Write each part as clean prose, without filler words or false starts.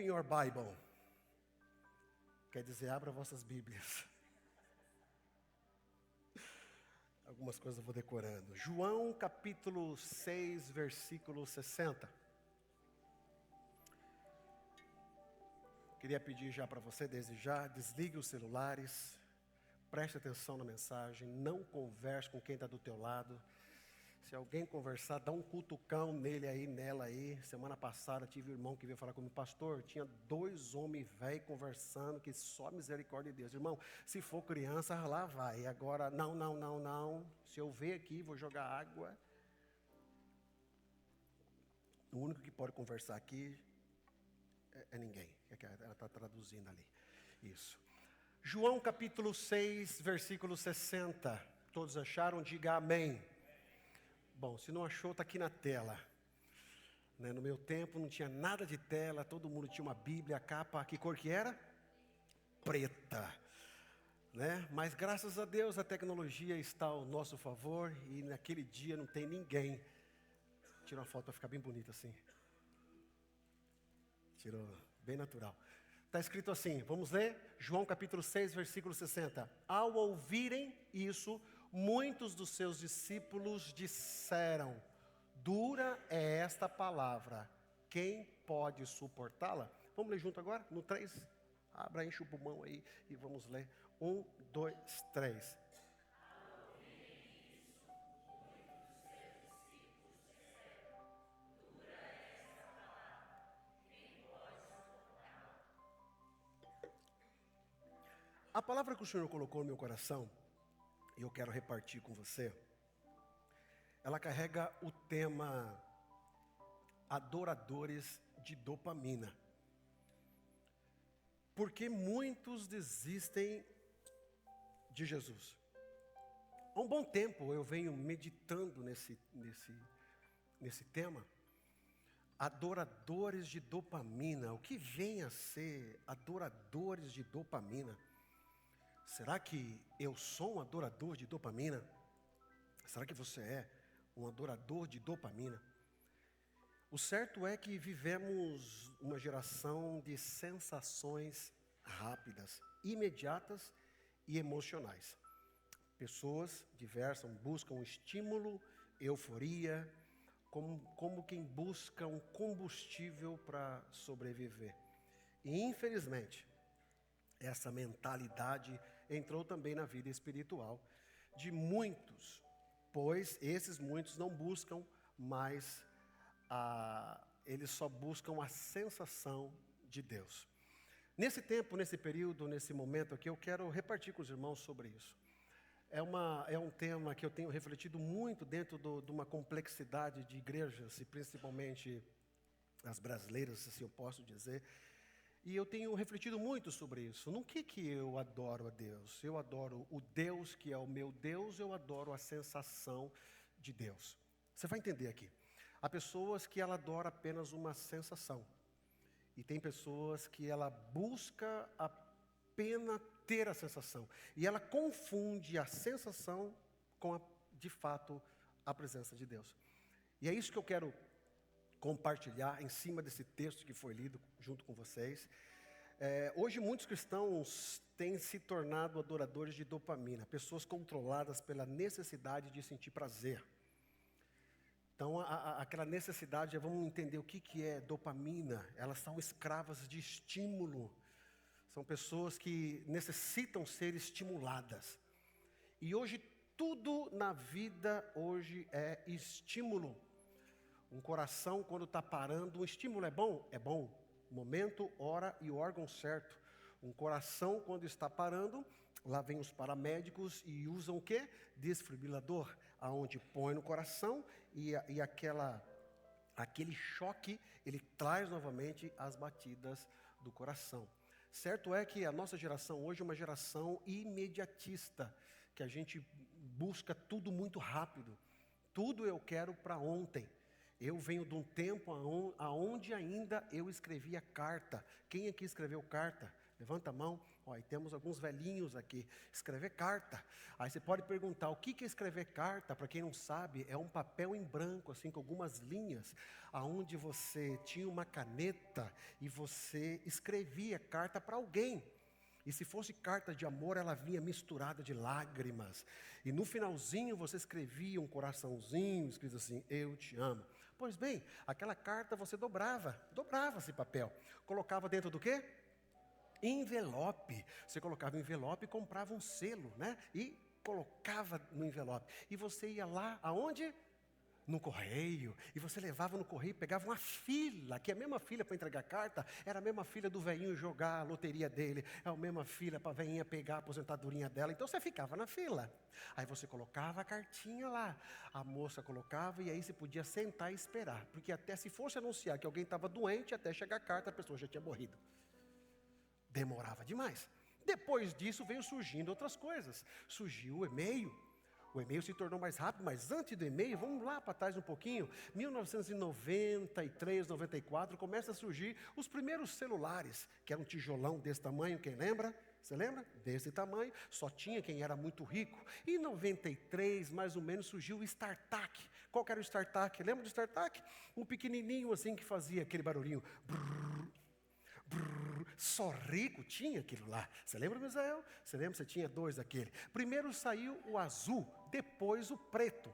Open your Bible. Quer dizer, abra vossas Bíblias. Algumas coisas eu vou decorando. João capítulo 6, versículo 60. Queria pedir já para você, desde já, desligue os celulares, preste atenção na mensagem, não converse com quem está do teu lado. Se alguém conversar, dá um cutucão nele aí, nela aí. Semana passada tive um irmão que veio falar comigo, pastor, tinha 2 homens velhos conversando, que só misericórdia de Deus. Irmão, se for criança, lá vai. Agora, não. Se eu ver aqui, vou jogar água. O único que pode conversar aqui é ninguém. Ela está traduzindo ali. Isso. João capítulo 6, versículo 60. Todos acharam? Diga amém. Bom, se não achou, está aqui na tela. No meu tempo não tinha nada de tela, todo mundo tinha uma Bíblia, a capa, que cor que era? Preta. Mas graças a Deus a tecnologia está ao nosso favor e naquele dia não tem ninguém. Tira uma foto para ficar bem bonita assim. Tirou bem natural. Está escrito assim, vamos ler? João capítulo 6, versículo 60. Ao ouvirem isso, muitos dos seus discípulos disseram, dura é esta palavra, quem pode suportá-la? Vamos ler junto agora? No 3? Abra, enche o pulmão aí e vamos ler. 1, 2, 3. A palavra que o Senhor colocou no meu coração, e eu quero repartir com você, ela carrega o tema adoradores de dopamina. Porque muitos desistem de Jesus. Há um bom tempo eu venho meditando nesse tema. Adoradores de dopamina. O que vem a ser adoradores de dopamina? Será que eu sou um adorador de dopamina? Será que você é um adorador de dopamina? O certo é que vivemos uma geração de sensações rápidas, imediatas e emocionais. Pessoas diversas buscam estímulo, euforia, como quem busca um combustível para sobreviver. E infelizmente, essa mentalidade entrou também na vida espiritual de muitos, pois esses muitos não buscam mais eles só buscam a sensação de Deus. Nesse tempo, nesse período, nesse momento aqui, eu quero repartir com os irmãos sobre isso. É um tema que eu tenho refletido muito dentro de uma complexidade de igrejas, e principalmente as brasileiras, assim eu posso dizer. E eu tenho refletido muito sobre isso. No que eu adoro a Deus? Eu adoro o Deus que é o meu Deus, eu adoro a sensação de Deus. Você vai entender aqui. Há pessoas que ela adora apenas uma sensação. E tem pessoas que ela busca apenas ter a sensação. E ela confunde a sensação com, de fato, a presença de Deus. E é isso que eu quero compartilhar em cima desse texto que foi lido junto com vocês. Hoje muitos cristãos têm se tornado adoradores de dopamina, pessoas controladas pela necessidade de sentir prazer. Então aquela necessidade, vamos entender o que é dopamina. Elas são escravas de estímulo, são pessoas que necessitam ser estimuladas. E hoje tudo na vida hoje é estímulo. Um coração, quando está parando, um estímulo é bom? É bom. Momento, hora e órgão certo. Um coração, quando está parando, lá vem os paramédicos e usam o quê? Desfibrilador, aonde põe no coração e aquele choque, ele traz novamente as batidas do coração. Certo é que a nossa geração hoje é uma geração imediatista, que a gente busca tudo muito rápido. Tudo eu quero para ontem. Eu venho de um tempo aonde ainda eu escrevia carta. Quem aqui escreveu carta? Levanta a mão. Ó, e temos alguns velhinhos aqui. Escrever carta. Aí você pode perguntar, o que é escrever carta? Para quem não sabe, é um papel em branco, assim, com algumas linhas, aonde você tinha uma caneta e você escrevia carta para alguém. E se fosse carta de amor, ela vinha misturada de lágrimas. E no finalzinho você escrevia um coraçãozinho, escrito assim, eu te amo. Pois bem, aquela carta você dobrava esse papel. Colocava dentro do quê? Envelope. Você colocava envelope e comprava um selo, né? E colocava no envelope. E você ia lá, aonde? No correio, e você levava no correio, pegava uma fila, que é a mesma fila para entregar carta, era a mesma fila do velhinho jogar a loteria dele, é a mesma fila para a velhinha pegar a aposentadorinha dela, então você ficava na fila, aí você colocava a cartinha lá, a moça colocava e aí você podia sentar e esperar, porque até se fosse anunciar que alguém estava doente, até chegar a carta a pessoa já tinha morrido, demorava demais. Depois disso veio surgindo outras coisas, surgiu o e-mail. O e-mail se tornou mais rápido, mas antes do e-mail, vamos lá para trás um pouquinho, 1993, 94, começa a surgir os primeiros celulares, que era um tijolão desse tamanho, quem lembra? Você lembra? Desse tamanho, só tinha quem era muito rico. E em 93, mais ou menos, surgiu o StarTAC. Qual que era o StarTAC? Lembra do StarTAC? Um pequenininho assim que fazia aquele barulhinho. Brrr. Só rico tinha aquilo lá. Você lembra, Misael? Você lembra? Você tinha dois daquele. Primeiro saiu o azul, depois o preto.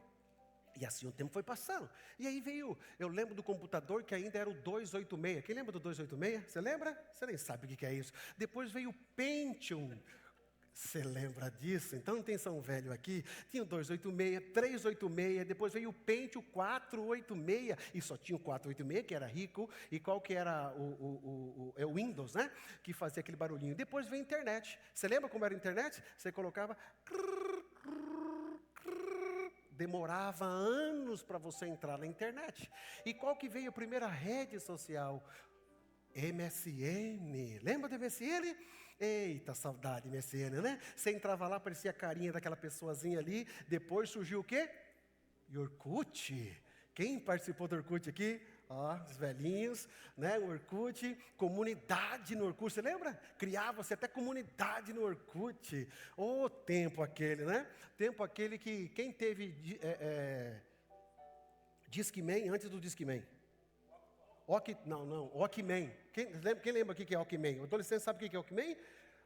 E assim o tempo foi passando. E aí veio, eu lembro do computador que ainda era o 286. Quem lembra do 286? Você lembra? Você nem sabe o que é isso. Depois veio o Pentium. Você lembra disso? Então não tem São Velho aqui. Tinha o 286, 386, depois veio o Pentium 486, e só tinha o 486, que era rico, e qual que era o Windows, né? Que fazia aquele barulhinho. Depois veio a internet. Você lembra como era a internet? Você colocava... Demorava anos para você entrar na internet. E qual que veio a primeira rede social? MSN. Lembra do MSN? Eita, saudade MSN, né? Você entrava lá, parecia a carinha daquela pessoazinha ali. Depois surgiu o quê? Orkut. Quem participou do Orkut aqui? Ó, os velhinhos, né? O Orkut, comunidade no Orkut. Você lembra? Criava-se até comunidade no Orkut. Ô, tempo aquele, né? Tempo aquele que quem teve Discman antes do Discman? Walkman. Quem lembra o que é Walkman? O adolescente sabe o que é Walkman?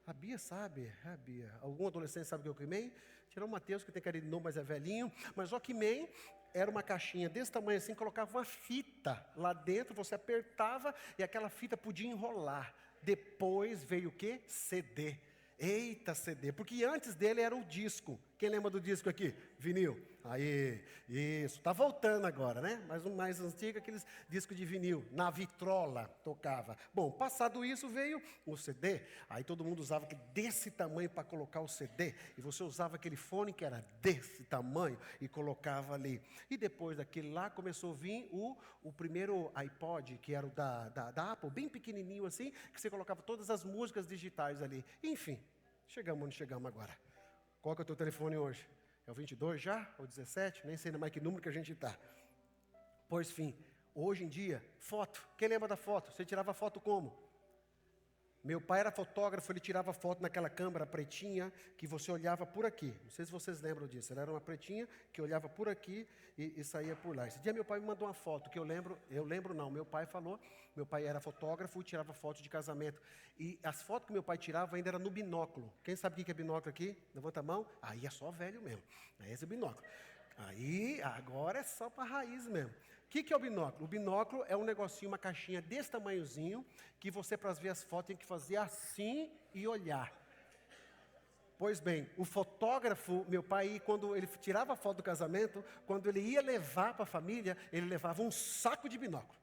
A Bia sabe, a Bia. Algum adolescente sabe o que é Walkman? Tirou o Matheus, que tem carinho de novo, mas é velhinho. Mas Walkman era uma caixinha desse tamanho assim, colocava uma fita lá dentro, você apertava e aquela fita podia enrolar. Depois veio o quê? CD. Eita, CD, porque antes dele era o disco. Quem lembra do disco aqui? Vinil. Aí, isso, está voltando agora, né? Mas um mais antigo, aqueles discos de vinil, na vitrola tocava. Bom, passado isso veio o CD, aí todo mundo usava desse tamanho para colocar o CD, e você usava aquele fone que era desse tamanho e colocava ali. E depois daquele lá começou a vir o primeiro iPod, que era o da Apple, bem pequenininho assim, que você colocava todas as músicas digitais ali. Enfim, chegamos onde chegamos agora. Qual que é o teu telefone hoje? É o 22 já? Ou 17? Nem sei mais que número que a gente está. Pois fim, hoje em dia, foto. Quem lembra da foto? Você tirava foto como? Meu pai era fotógrafo, ele tirava foto naquela câmera pretinha que você olhava por aqui. Não sei se vocês lembram disso. Ela era uma pretinha que olhava por aqui e saía por lá. Esse dia meu pai me mandou uma foto que eu lembro não, meu pai falou, meu pai era fotógrafo e tirava fotos de casamento. E as fotos que meu pai tirava ainda eram no binóculo. Quem sabe o que é binóculo aqui? Levanta a mão. Aí é só velho mesmo. Aí é esse binóculo. Aí, agora é só para raiz mesmo. O que é o binóculo? O binóculo é um negocinho, uma caixinha desse tamanhozinho, que você, para ver as fotos, tem que fazer assim e olhar. Pois bem, o fotógrafo, meu pai, quando ele tirava a foto do casamento, quando ele ia levar para a família, ele levava um saco de binóculo.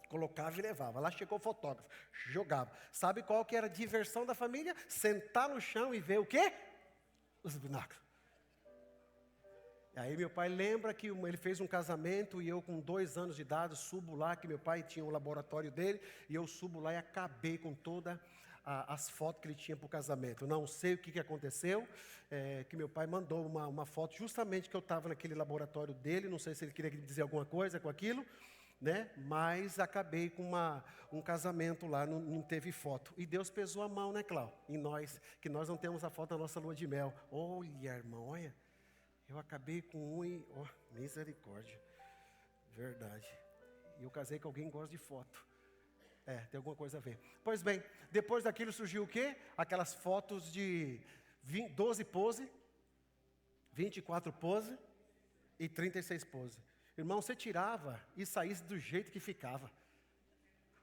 Colocava e levava. Lá chegou o fotógrafo, jogava. Sabe qual que era a diversão da família? Sentar no chão e ver o quê? Os binóculos. Aí meu pai lembra que ele fez um casamento e eu com 2 anos de idade subo lá, que meu pai tinha o laboratório dele, e eu subo lá e acabei com todas as fotos que ele tinha para o casamento. Não sei o que aconteceu, que meu pai mandou uma foto justamente que eu estava naquele laboratório dele, não sei se ele queria dizer alguma coisa com aquilo, né? Mas acabei com um casamento lá, não teve foto. E Deus pesou a mão, né, Cláudio? Em nós, que nós não temos a foto da nossa lua de mel. Olha, irmão, olha. Eu acabei com misericórdia. Verdade. E eu casei com alguém que gosta de foto. Tem alguma coisa a ver. Pois bem, depois daquilo surgiu o quê? Aquelas fotos de 12 pose, 24 pose e 36 pose. Irmão, você tirava e saísse do jeito que ficava.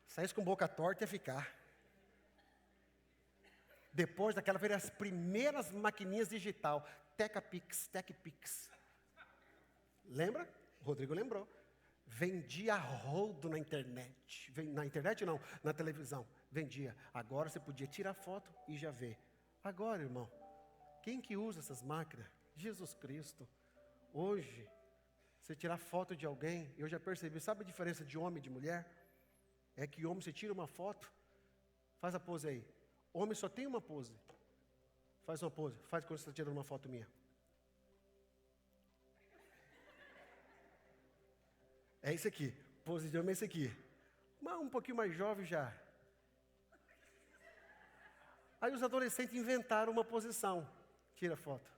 Saísse com boca torta ia ficar. Depois daquela veio as primeiras maquininhas digital. TechPix. Lembra? O Rodrigo lembrou. Vendia rodo na internet. Na internet não, na televisão. Vendia. Agora você podia tirar foto e já ver. Agora, irmão, quem que usa essas máquinas? Jesus Cristo. Hoje, você tirar foto de alguém, eu já percebi, sabe a diferença de homem e de mulher? É que homem, você tira uma foto, faz a pose aí. Homem só tem uma pose. Faz uma pose, faz quando você está tirando uma foto minha. É isso aqui, pose de homem é isso aqui. Mas um pouquinho mais jovem já. Aí os adolescentes inventaram uma posição. Tira a foto.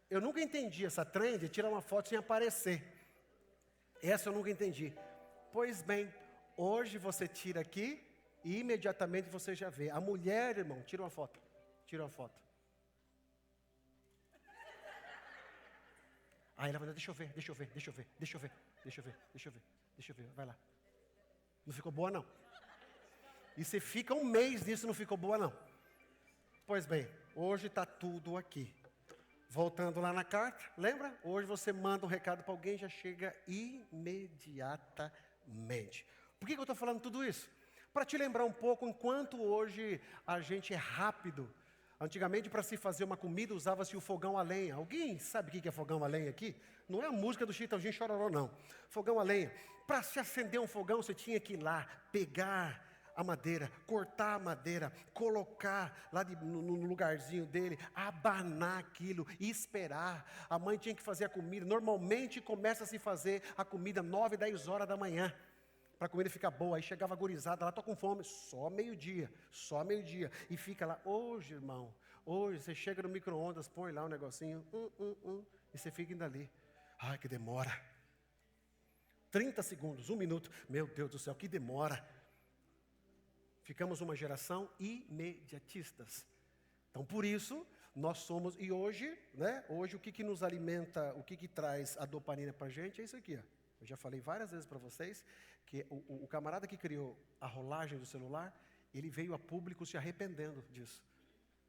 Eu nunca entendi essa trend de tirar uma foto sem aparecer. Essa eu nunca entendi. Pois bem, hoje você tira aqui e imediatamente você já vê. A mulher, irmão, tira uma foto. Tira uma foto. Aí ela vai, deixa eu ver. Vai lá. Não ficou boa, não. E você fica um mês nisso, não ficou boa, não. Pois bem, hoje está tudo aqui. Voltando lá na carta, lembra? Hoje você manda um recado para alguém e já chega imediatamente. Por que eu estou falando tudo isso? Para te lembrar um pouco, enquanto hoje a gente é rápido. Antigamente, para se fazer uma comida, usava-se o fogão a lenha. Alguém sabe o que é fogão a lenha aqui? Não é a música do Chitãozinho Chororó, não. Fogão a lenha. Para se acender um fogão, você tinha que ir lá, pegar a madeira, cortar a madeira, colocar lá no lugarzinho dele, abanar aquilo e esperar. A mãe tinha que fazer a comida. Normalmente começa a se fazer a comida 9, 10 horas da manhã, para a comida ficar boa. Aí chegava a gurizada, lá, tô com fome, só meio-dia. E fica lá, hoje, irmão, hoje você chega no micro-ondas, põe lá um negocinho, e você fica indo ali. Ai, que demora. 30 segundos, 1 minuto, meu Deus do céu, que demora. Ficamos uma geração imediatistas. Então, por isso, nós somos, e hoje, né? Hoje, o que nos alimenta, o que traz a dopamina para a gente é isso aqui, ó. Eu já falei várias vezes para vocês, que o camarada que criou a rolagem do celular, ele veio a público se arrependendo disso.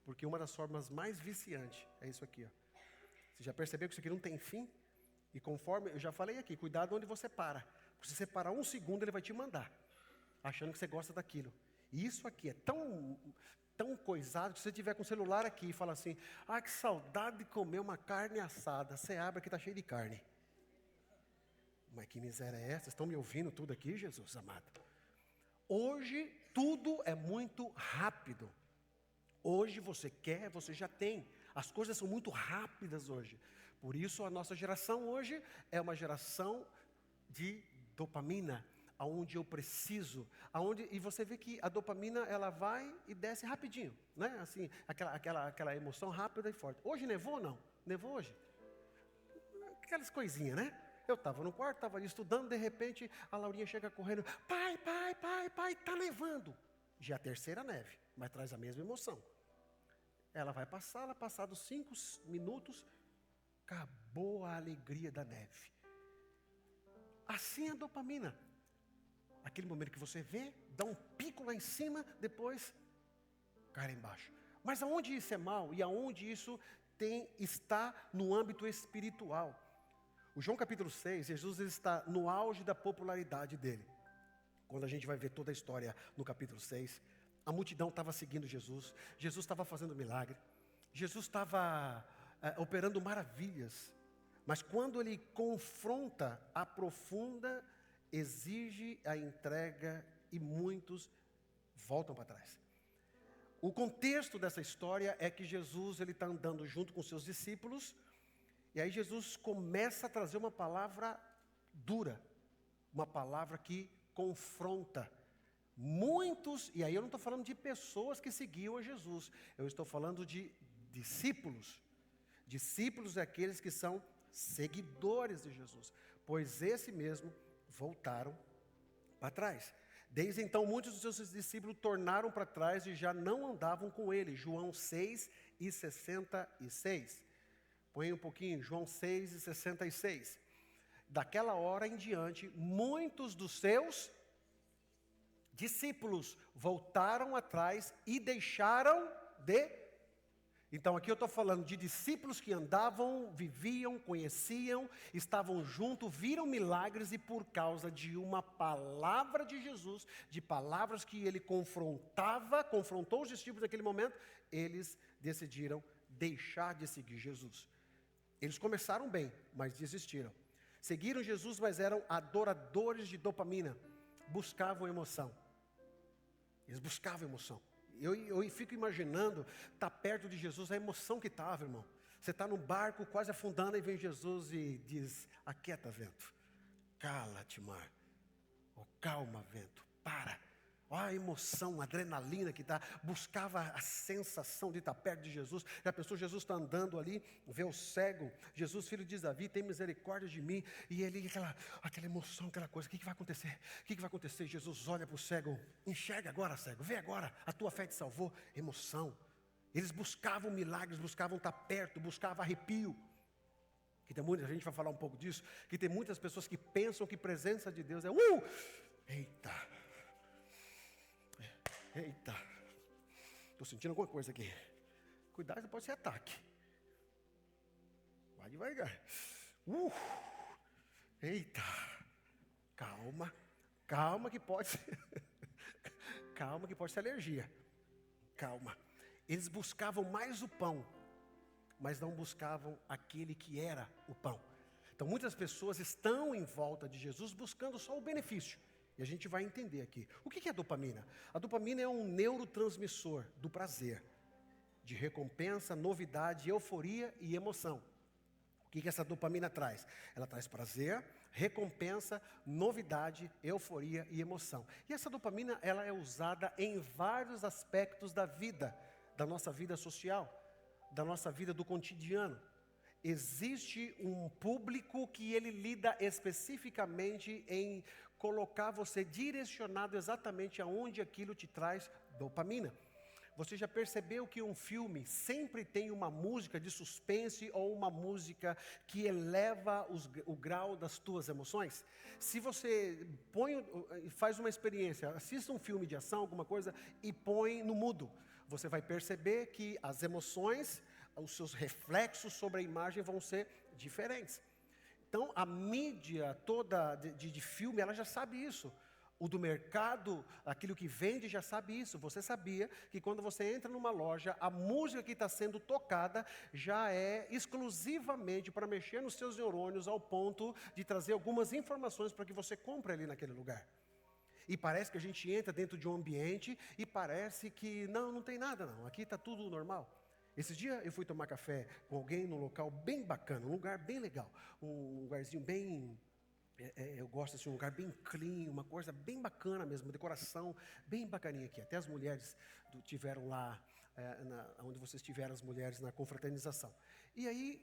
Porque uma das formas mais viciantes é isso aqui, ó. Você já percebeu que isso aqui não tem fim? E conforme, eu já falei aqui, cuidado onde você para. Porque se você parar 1 segundo, ele vai te mandar, achando que você gosta daquilo. E isso aqui é tão coisado, que se você tiver com o celular aqui e fala assim, que saudade de comer uma carne assada. Você abre aqui, está cheio de carne. Mas que miséria é essa? Vocês estão me ouvindo tudo aqui, Jesus amado? Hoje, tudo é muito rápido. Hoje você quer, você já tem. As coisas são muito rápidas hoje. Por isso, a nossa geração hoje é uma geração de dopamina, aonde eu preciso, e você vê que a dopamina ela vai e desce rapidinho, né? Assim, aquela emoção rápida e forte. Hoje nevou ou não? Nevou hoje? Aquelas coisinhas, né? Eu estava no quarto, estava ali estudando, de repente a Laurinha chega correndo, pai, está nevando. Já é a terceira neve, mas traz a mesma emoção. Ela vai passar, passados 5 minutos, acabou a alegria da neve. Assim é a dopamina. Aquele momento que você vê, dá um pico lá em cima, depois cai lá embaixo. Mas aonde isso é mal e aonde isso está no âmbito espiritual? O João capítulo 6, Jesus está no auge da popularidade dele. Quando a gente vai ver toda a história no capítulo 6, a multidão estava seguindo Jesus, Jesus estava fazendo milagre, Jesus estava operando maravilhas. Mas quando ele confronta, aprofunda, exige a entrega e muitos voltam para trás. O contexto dessa história é que Jesus ele está andando junto com seus discípulos e aí Jesus começa a trazer uma palavra dura, uma palavra que confronta. Muitos, e aí eu não estou falando de pessoas que seguiam a Jesus, eu estou falando de discípulos. Discípulos é aqueles que são seguidores de Jesus, pois esse mesmo voltaram para trás. Desde então, muitos dos seus discípulos tornaram para trás e já não andavam com ele. João 6:66. Põe um pouquinho, João 6:66. Daquela hora em diante, muitos dos seus discípulos voltaram atrás e deixaram de... Então aqui eu estou falando de discípulos que andavam, viviam, conheciam, estavam juntos, viram milagres e por causa de uma palavra de Jesus, de palavras que ele confrontou os discípulos naquele momento, eles decidiram deixar de seguir Jesus. Eles começaram bem, mas desistiram. Seguiram Jesus, mas eram adoradores de dopamina, buscavam emoção. Eles buscavam emoção. Eu fico imaginando, estar perto de Jesus, a emoção que estava, irmão. Você está num barco quase afundando e vem Jesus e diz, aquieta vento, cala-te mar, oh, calma vento, para. Olha a emoção, a adrenalina que dá, buscava a sensação de estar perto de Jesus. Já pensou, Jesus está andando ali, vê o cego, Jesus, filho de Davi, tem misericórdia de mim, e ele, aquela emoção, aquela coisa, o que vai acontecer? O que vai acontecer? Jesus olha para o cego, enxerga agora, cego, vê agora, a tua fé te salvou, emoção. Eles buscavam milagres, buscavam estar perto, buscavam arrepio. Que tem muita, a gente vai falar um pouco disso, que tem muitas pessoas que pensam que presença de Deus é, eita, estou sentindo alguma coisa aqui. Cuidado, pode ser ataque. Vai devagar. Eita, calma que pode ser, calma que pode ser alergia. Calma. Eles buscavam mais o pão, mas não buscavam aquele que era o pão. Então muitas pessoas estão em volta de Jesus buscando só o benefício. E a gente vai entender aqui. O que é a dopamina? A dopamina é um neurotransmissor do prazer, de recompensa, novidade, euforia e emoção. O que essa dopamina traz? Ela traz prazer, recompensa, novidade, euforia e emoção. E essa dopamina, ela é usada em vários aspectos da vida, da nossa vida social, da nossa vida do cotidiano. Existe um público que ele lida especificamente em colocar você direcionado exatamente aonde aquilo te traz dopamina. Você já percebeu que um filme sempre tem uma música de suspense ou uma música que eleva o grau das tuas emoções? Se você faz uma experiência, assista um filme de ação, alguma coisa, e põe no mudo, você vai perceber que as emoções, os seus reflexos sobre a imagem vão ser diferentes. Então, a mídia toda de filme, ela já sabe isso. O do mercado, aquilo que vende, já sabe isso. Você sabia que quando você entra numa loja, a música que está sendo tocada já é exclusivamente para mexer nos seus neurônios ao ponto de trazer algumas informações para que você compre ali naquele lugar. E parece que a gente entra dentro de um ambiente e parece que não tem nada não, aqui está tudo normal. Esses dias eu fui tomar café com alguém num local bem bacana, um lugar bem legal, um lugarzinho bem, eu gosto assim, um lugar bem clean, uma coisa bem bacana mesmo, uma decoração bem bacaninha aqui. Até as mulheres tiveram lá, onde vocês tiveram as mulheres na confraternização. E aí,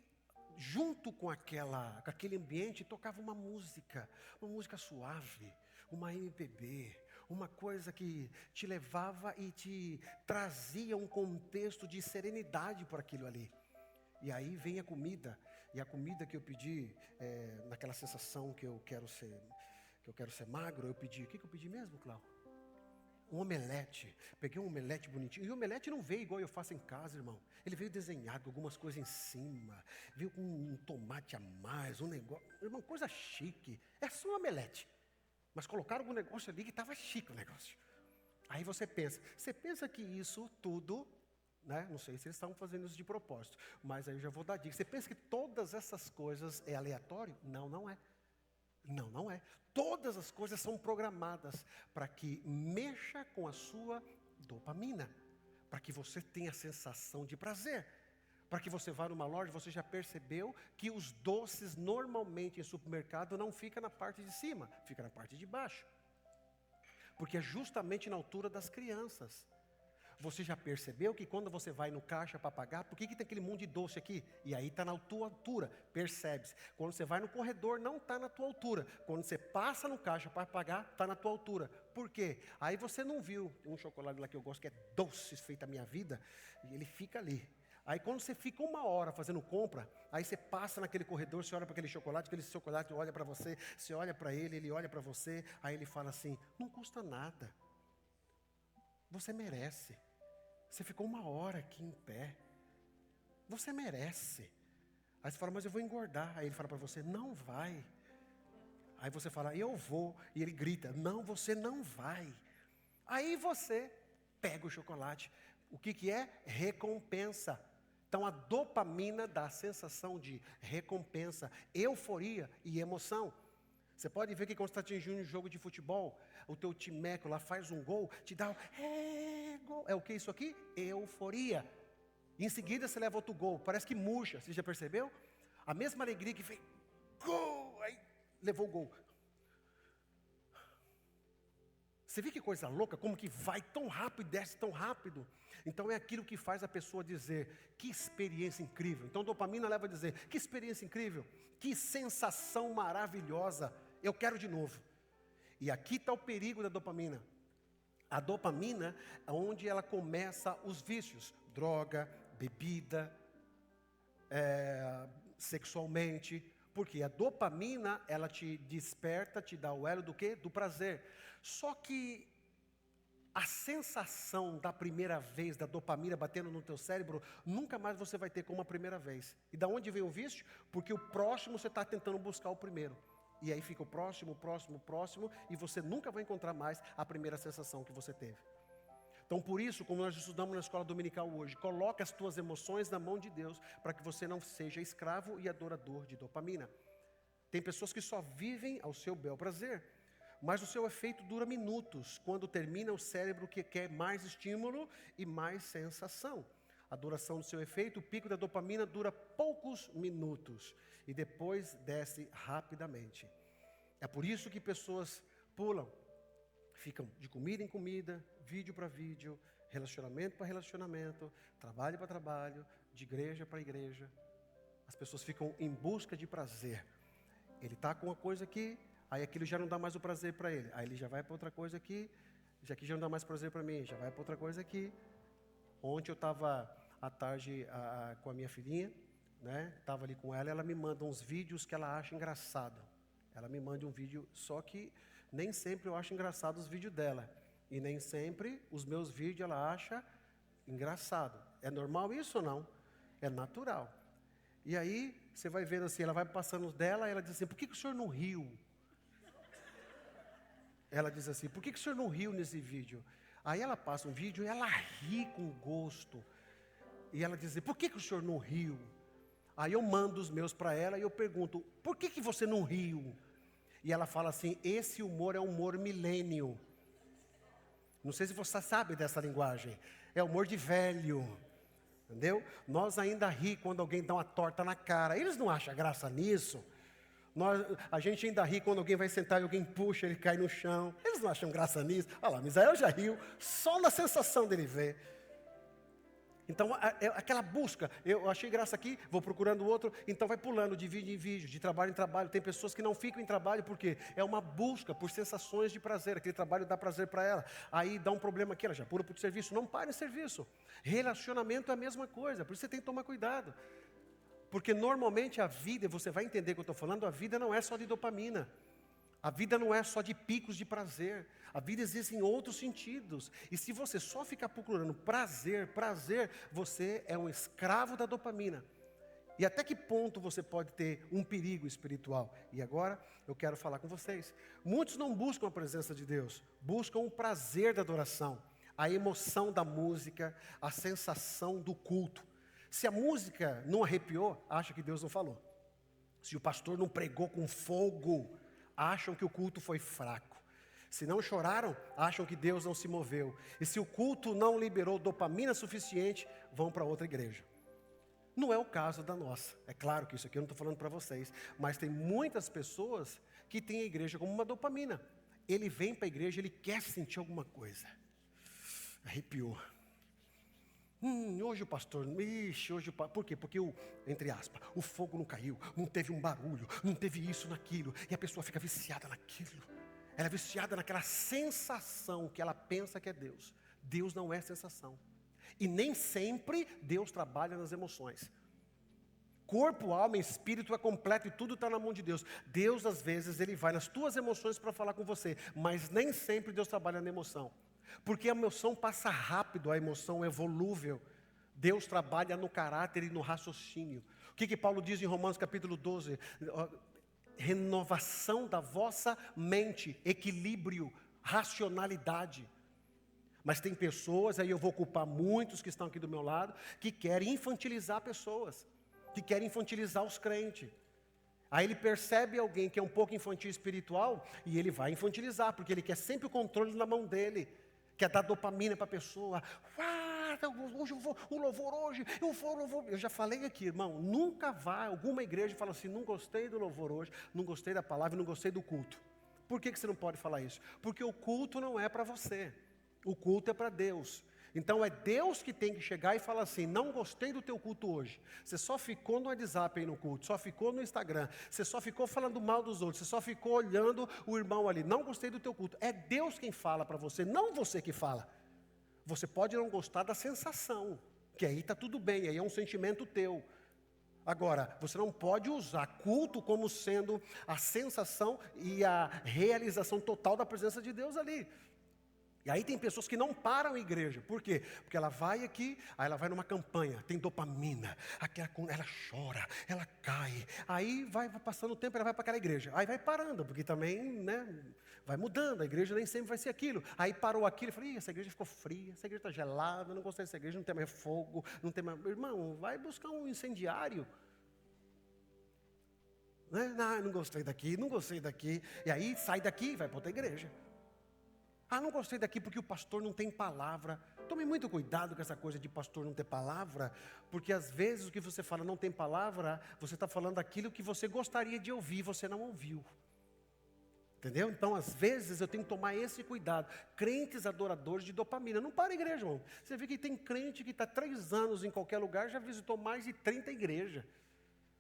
junto com aquele ambiente, tocava uma música suave, uma MPB, uma coisa que te levava e te trazia um contexto de serenidade por aquilo ali. E aí vem a comida, e a comida que eu pedi, naquela sensação que eu quero ser magro, eu pedi, o que eu pedi mesmo, Cláudio? Um omelete, peguei um omelete bonitinho, e o omelete não veio igual eu faço em casa, irmão. Ele veio desenhado com algumas coisas em cima, veio com um tomate a mais, um negócio, uma coisa chique, é só um omelete. Mas colocaram um negócio ali que estava chique o negócio. Aí você pensa que isso tudo, né? Não sei se eles estavam fazendo isso de propósito, mas aí eu já vou dar dica. Você pensa que todas essas coisas é aleatório? Não é. Não é. Todas as coisas são programadas para que mexa com a sua dopamina, para que você tenha a sensação de prazer, Para que você vá numa loja, você já percebeu que os doces normalmente em supermercado não ficam na parte de cima, fica na parte de baixo. Porque é justamente na altura das crianças. Você já percebeu que quando você vai no caixa para pagar, por que tem aquele monte de doce aqui? E aí está na tua altura, percebe-se. Quando você vai no corredor, não está na tua altura. Quando você passa no caixa para pagar, está na tua altura. Por quê? Aí você não viu, tem um chocolate lá que eu gosto, que é doce, feito a minha vida, e ele fica ali. Aí quando você fica 1 hora fazendo compra, aí você passa naquele corredor, você olha para aquele chocolate olha para você, você olha para ele olha para você, aí ele fala assim, não custa nada, você merece, você ficou 1 hora aqui em pé, você merece. Aí você fala, mas eu vou engordar, aí ele fala para você, não vai. Aí você fala, eu vou, e ele grita, não, você não vai. Aí você pega o chocolate, o que é? Recompensa. Então a dopamina dá a sensação de recompensa, euforia e emoção. Você pode ver que quando você está atingindo um jogo de futebol, o teu timeco lá faz um gol, te dá gol. É o que isso aqui? Euforia. E em seguida você leva outro gol, parece que murcha, você já percebeu? A mesma alegria que fez gol, aí levou o gol. Você vê que coisa louca, como que vai tão rápido e desce tão rápido. Então é aquilo que faz a pessoa dizer, que experiência incrível. Então dopamina leva a dizer, que experiência incrível, que sensação maravilhosa, eu quero de novo. E aqui está o perigo da dopamina. A dopamina é onde ela começa os vícios, droga, bebida, sexualmente. Porque a dopamina, ela te desperta, te dá o elo do quê? Do prazer. Só que a sensação da primeira vez, da dopamina batendo no teu cérebro, nunca mais você vai ter como a primeira vez. E da onde vem o vício? Porque o próximo você está tentando buscar o primeiro. E aí fica o próximo, e você nunca vai encontrar mais a primeira sensação que você teve. Então por isso, como nós estudamos na escola dominical hoje, coloca as tuas emoções na mão de Deus, para que você não seja escravo e adorador de dopamina. Tem pessoas que só vivem ao seu bel prazer, mas o seu efeito dura minutos, quando termina o cérebro que quer mais estímulo e mais sensação. A duração do seu efeito, o pico da dopamina dura poucos minutos, e depois desce rapidamente. É por isso que pessoas pulam, ficam de comida em comida, vídeo para vídeo, relacionamento para relacionamento, trabalho para trabalho, de igreja para igreja. As pessoas ficam em busca de prazer. Ele está com uma coisa aqui, aí aquilo já não dá mais o prazer para ele. Aí ele já vai para outra coisa aqui, já não dá mais prazer para mim, já vai para outra coisa aqui. Ontem eu estava à tarde com a minha filhinha, né? Estava ali com ela, ela me manda uns vídeos que ela acha engraçado. Ela me manda um vídeo, só que nem sempre eu acho engraçado os vídeos dela. E nem sempre os meus vídeos ela acha engraçado. É normal isso ou não? É natural. E aí, você vai vendo assim, ela vai passando os dela, e ela diz assim, por que o senhor não riu? Ela diz assim, por que o senhor não riu nesse vídeo? Aí ela passa um vídeo e ela ri com gosto. E ela diz assim, por que o senhor não riu? Aí eu mando os meus para ela e eu pergunto, por que você não riu? E ela fala assim, esse humor é humor milênio. Não sei se você sabe dessa linguagem. É humor de velho. Entendeu? Nós ainda ri quando alguém dá uma torta na cara. Eles não acham graça nisso. A gente ainda ri quando alguém vai sentar e alguém puxa, ele cai no chão. Eles não acham graça nisso. Olha lá, Misael já riu só na sensação dele ver. Então, aquela busca, eu achei graça aqui, vou procurando outro, então vai pulando de vídeo em vídeo, de trabalho em trabalho. Tem pessoas que não ficam em trabalho porque é uma busca por sensações de prazer, aquele trabalho dá prazer para ela. Aí dá um problema aqui, ela já pula para o serviço, não para em serviço. Relacionamento é a mesma coisa, por isso você tem que tomar cuidado. Porque normalmente a vida, você vai entender o que eu estou falando, a vida não é só de dopamina. A vida não é só de picos de prazer. A vida existe em outros sentidos. E se você só ficar procurando prazer, você é um escravo da dopamina. E até que ponto você pode ter um perigo espiritual? E agora eu quero falar com vocês. Muitos não buscam a presença de Deus, buscam o prazer da adoração, a emoção da música, a sensação do culto. Se a música não arrepiou, acha que Deus não falou. Se o pastor não pregou com fogo, acham que o culto foi fraco. Se não choraram, acham que Deus não se moveu. E se o culto não liberou dopamina suficiente, vão para outra igreja. Não é o caso da nossa. É claro que isso aqui eu não estou falando para vocês, mas tem muitas pessoas que têm a igreja como uma dopamina. Ele vem para a igreja, ele quer sentir alguma coisa. Arrepiou. Hoje o pastor, por quê? Porque entre aspas, o fogo não caiu, não teve um barulho, não teve isso, naquilo, e a pessoa fica viciada naquilo. Ela é viciada naquela sensação que ela pensa que é Deus. Deus não é sensação. E nem sempre Deus trabalha nas emoções. Corpo, alma e espírito é completo e tudo está na mão de Deus. Deus, às vezes, Ele vai nas tuas emoções para falar com você, mas nem sempre Deus trabalha na emoção. Porque a emoção passa rápido, a emoção é volúvel. Deus trabalha no caráter e no raciocínio. O que Paulo diz em Romanos capítulo 12? Renovação da vossa mente, equilíbrio, racionalidade. Mas tem pessoas, aí eu vou culpar muitos que estão aqui do meu lado, que querem infantilizar pessoas, que querem infantilizar os crentes. Aí ele percebe alguém que é um pouco infantil espiritual e ele vai infantilizar, porque ele quer sempre o controle na mão dele, quer dar dopamina para a pessoa. Hoje eu vou, o louvor hoje, eu vou o louvor. Eu já falei aqui, irmão, nunca vá a alguma igreja e fala assim, não gostei do louvor hoje, não gostei da palavra, não gostei do culto. Por que você não pode falar isso? Porque o culto não é para você. O culto é para Deus. Então é Deus que tem que chegar e falar assim, não gostei do teu culto hoje. Você só ficou no WhatsApp aí no culto, só ficou no Instagram, você só ficou falando mal dos outros, você só ficou olhando o irmão ali, não gostei do teu culto. É Deus quem fala para você, não você que fala. Você pode não gostar da sensação, que aí está tudo bem, aí é um sentimento teu. Agora, você não pode usar culto como sendo a sensação e a realização total da presença de Deus ali. E aí tem pessoas que não param a igreja. Por quê? Porque ela vai aqui, aí ela vai numa campanha, tem dopamina, ela chora, ela cai. Aí vai passando o tempo, ela vai para aquela igreja. Aí vai parando, porque também, né, vai mudando, a igreja nem sempre vai ser aquilo. Aí parou aquilo e falou, essa igreja ficou fria, essa igreja está gelada, não gostei dessa igreja, não tem mais fogo, não tem mais... Irmão, vai buscar um incendiário. Né? Não gostei daqui, não gostei daqui. E aí sai daqui e vai para outra igreja. Não gostei daqui porque o pastor não tem palavra. Tome muito cuidado com essa coisa de pastor não ter palavra, porque às vezes o que você fala não tem palavra, você está falando aquilo que você gostaria de ouvir, você não ouviu. Entendeu? Então, às vezes, eu tenho que tomar esse cuidado. Crentes adoradores de dopamina. Não para a igreja, irmão. Você vê que tem crente que está 3 anos em qualquer lugar, já visitou mais de 30 igrejas.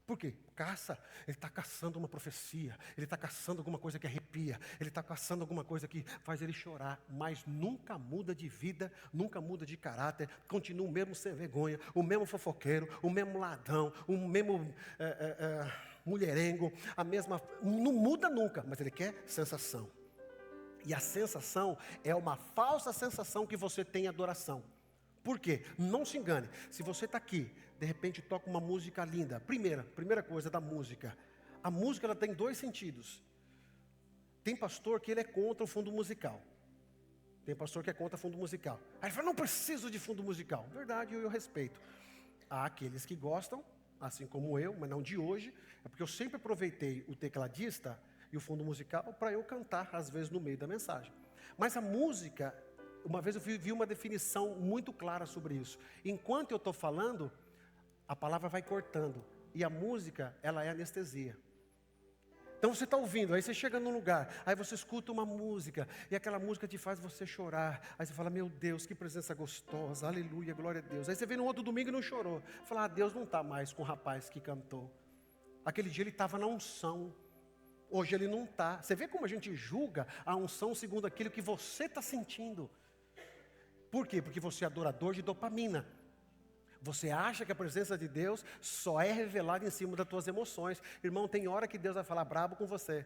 Por quê? Caça. Ele está caçando uma profecia. Ele está caçando alguma coisa que arrepia. Ele está caçando alguma coisa que faz ele chorar. Mas nunca muda de vida, nunca muda de caráter. Continua o mesmo sem vergonha, o mesmo fofoqueiro, o mesmo ladrão, o mesmo mulherengo, a mesma... Não muda nunca, mas ele quer sensação. E a sensação é uma falsa sensação que você tem adoração. Por quê? Não se engane. Se você está aqui, de repente toca uma música linda. Primeira coisa da música. A música ela tem 2 sentidos. Tem pastor que ele é contra o fundo musical. Tem pastor que é contra fundo musical. Aí ele fala, não preciso de fundo musical. Verdade, eu respeito. Há aqueles que gostam, assim como eu, mas não de hoje. É porque eu sempre aproveitei o tecladista e o fundo musical para eu cantar, às vezes, no meio da mensagem. Mas a música... Uma vez eu vi uma definição muito clara sobre isso. Enquanto eu estou falando, a palavra vai cortando. E a música, ela é anestesia. Então você está ouvindo, aí você chega num lugar, aí você escuta uma música, e aquela música te faz você chorar. Aí você fala, meu Deus, que presença gostosa, aleluia, glória a Deus. Aí você vem no outro domingo e não chorou. Fala, Deus não está mais com o rapaz que cantou. Aquele dia ele estava na unção. Hoje ele não está. Você vê como a gente julga a unção segundo aquilo que você está sentindo. Por quê? Porque você é adorador de dopamina. Você acha que a presença de Deus só é revelada em cima das tuas emoções. Irmão, tem hora que Deus vai falar brabo com você.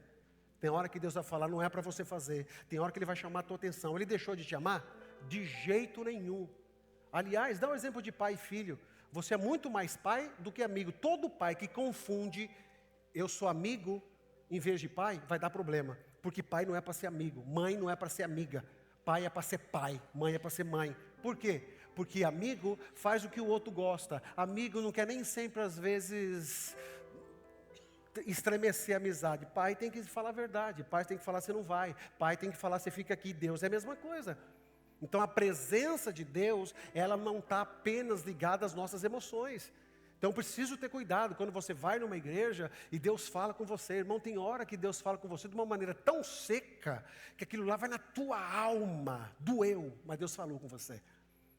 Tem hora que Deus vai falar, não é para você fazer. Tem hora que Ele vai chamar a tua atenção. Ele deixou de te amar? De jeito nenhum. Aliás, dá um exemplo de pai e filho. Você é muito mais pai do que amigo. Todo pai que confunde, eu sou amigo, em vez de pai, vai dar problema. Porque pai não é para ser amigo, mãe não é para ser amiga. Pai é para ser pai, mãe é para ser mãe. Por quê? Porque amigo faz o que o outro gosta. Amigo não quer nem sempre, às vezes, estremecer a amizade. Pai tem que falar a verdade. Pai tem que falar, você não vai. Pai tem que falar, você fica aqui. Deus é a mesma coisa. Então a presença de Deus, ela não está apenas ligada às nossas emoções. Então, preciso ter cuidado quando você vai numa igreja e Deus fala com você. Irmão, tem hora que Deus fala com você de uma maneira tão seca que aquilo lá vai na tua alma. Doeu, mas Deus falou com você.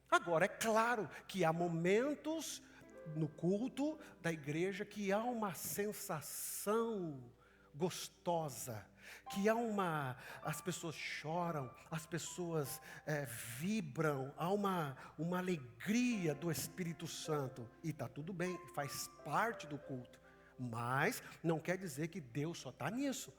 Agora, é claro que há momentos no culto da igreja que há uma sensação gostosa, que as pessoas choram, as pessoas vibram, há uma alegria do Espírito Santo, e está tudo bem, faz parte do culto, mas não quer dizer que Deus só está nisso.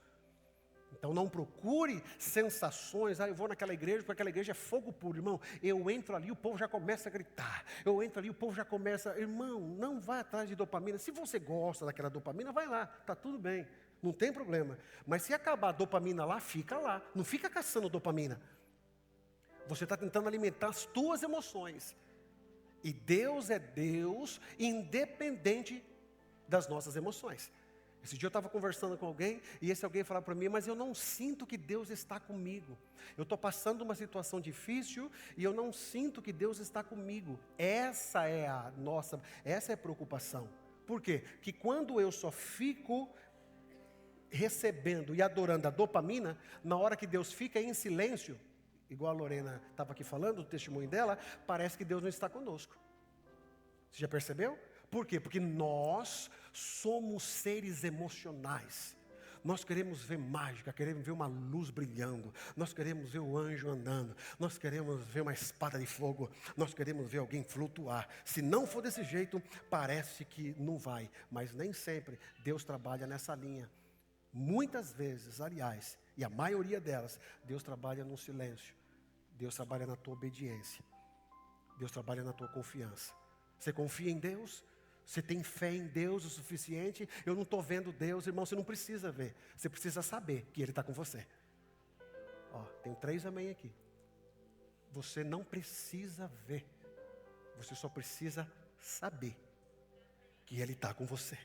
Então não procure sensações, eu vou naquela igreja, porque aquela igreja é fogo puro, irmão, eu entro ali, o povo já começa a gritar, eu entro ali, o povo já começa, irmão, não vai atrás de dopamina, se você gosta daquela dopamina, vai lá, está tudo bem, não tem problema, mas se acabar a dopamina lá, fica lá, não fica caçando dopamina, você está tentando alimentar as tuas emoções, e Deus é Deus, independente das nossas emoções. Esse dia eu estava conversando com alguém, e esse alguém falava para mim, mas eu não sinto que Deus está comigo. Eu estou passando uma situação difícil, e eu não sinto que Deus está comigo. Essa é a preocupação. Por quê? Que quando eu só fico recebendo e adorando a dopamina, na hora que Deus fica em silêncio, igual a Lorena estava aqui falando, o testemunho dela, parece que Deus não está conosco. Você já percebeu? Por quê? Porque nós somos seres emocionais. Nós queremos ver mágica, queremos ver uma luz brilhando, nós queremos ver o anjo andando, nós queremos ver uma espada de fogo, nós queremos ver alguém flutuar. Se não for desse jeito, parece que não vai, mas nem sempre Deus trabalha nessa linha. Muitas vezes, aliás, e a maioria delas, Deus trabalha no silêncio, Deus trabalha na tua obediência, Deus trabalha na tua confiança. Você confia em Deus? Você tem fé em Deus o suficiente? Eu não estou vendo Deus, irmão, você não precisa ver. Você precisa saber que Ele está com você. Tem 3 amém aqui. Você não precisa ver. Você só precisa saber que Ele está com você.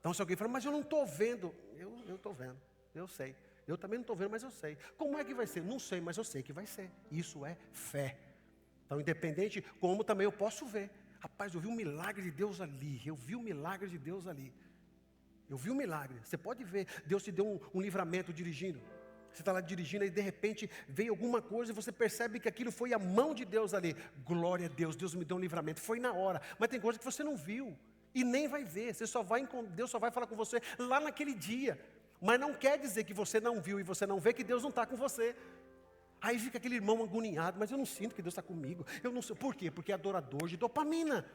Então se alguém fala, mas eu não estou vendo. Eu estou vendo, eu sei. Eu também não estou vendo, mas eu sei. Como é que vai ser? Não sei, mas eu sei que vai ser. Isso é fé. Então independente, como também eu posso ver. Rapaz, eu vi um milagre de Deus ali. Eu vi um milagre de Deus ali. Eu vi um milagre. Você pode ver. Deus te deu um livramento dirigindo. Você está lá dirigindo e de repente veio alguma coisa e você percebe que aquilo foi a mão de Deus ali. Glória a Deus, Deus me deu um livramento. Foi na hora. Mas tem coisa que você não viu. E nem vai ver. Deus só vai falar com você lá naquele dia. Mas não quer dizer que você não viu e você não vê que Deus não está com você. Aí fica aquele irmão agoniado, mas eu não sinto que Deus está comigo. Eu não sei. Por quê? Porque é adorador de dopamina.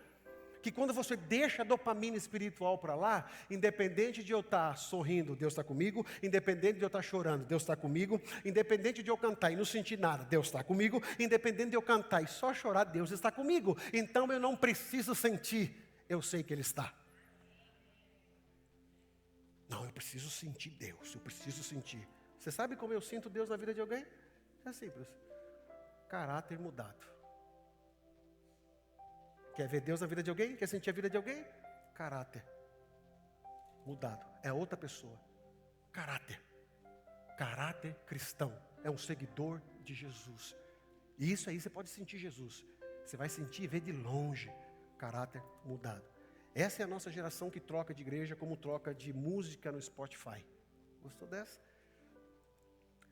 Que quando você deixa a dopamina espiritual para lá, independente de eu estar sorrindo, Deus está comigo. Independente de eu estar chorando, Deus está comigo. Independente de eu cantar e não sentir nada, Deus está comigo. Independente de eu cantar e só chorar, Deus está comigo. Então eu não preciso sentir, eu sei que Ele está. Não, eu preciso sentir Deus, eu preciso sentir. Você sabe como eu sinto Deus na vida de alguém? É simples. Caráter mudado. Quer ver Deus na vida de alguém? Quer sentir a vida de alguém? Caráter mudado. É outra pessoa. Caráter. Caráter cristão. É um seguidor de Jesus. E isso aí você pode sentir Jesus. Você vai sentir e ver de longe. Caráter mudado. Essa é a nossa geração que troca de igreja como troca de música no Spotify. Gostou dessa?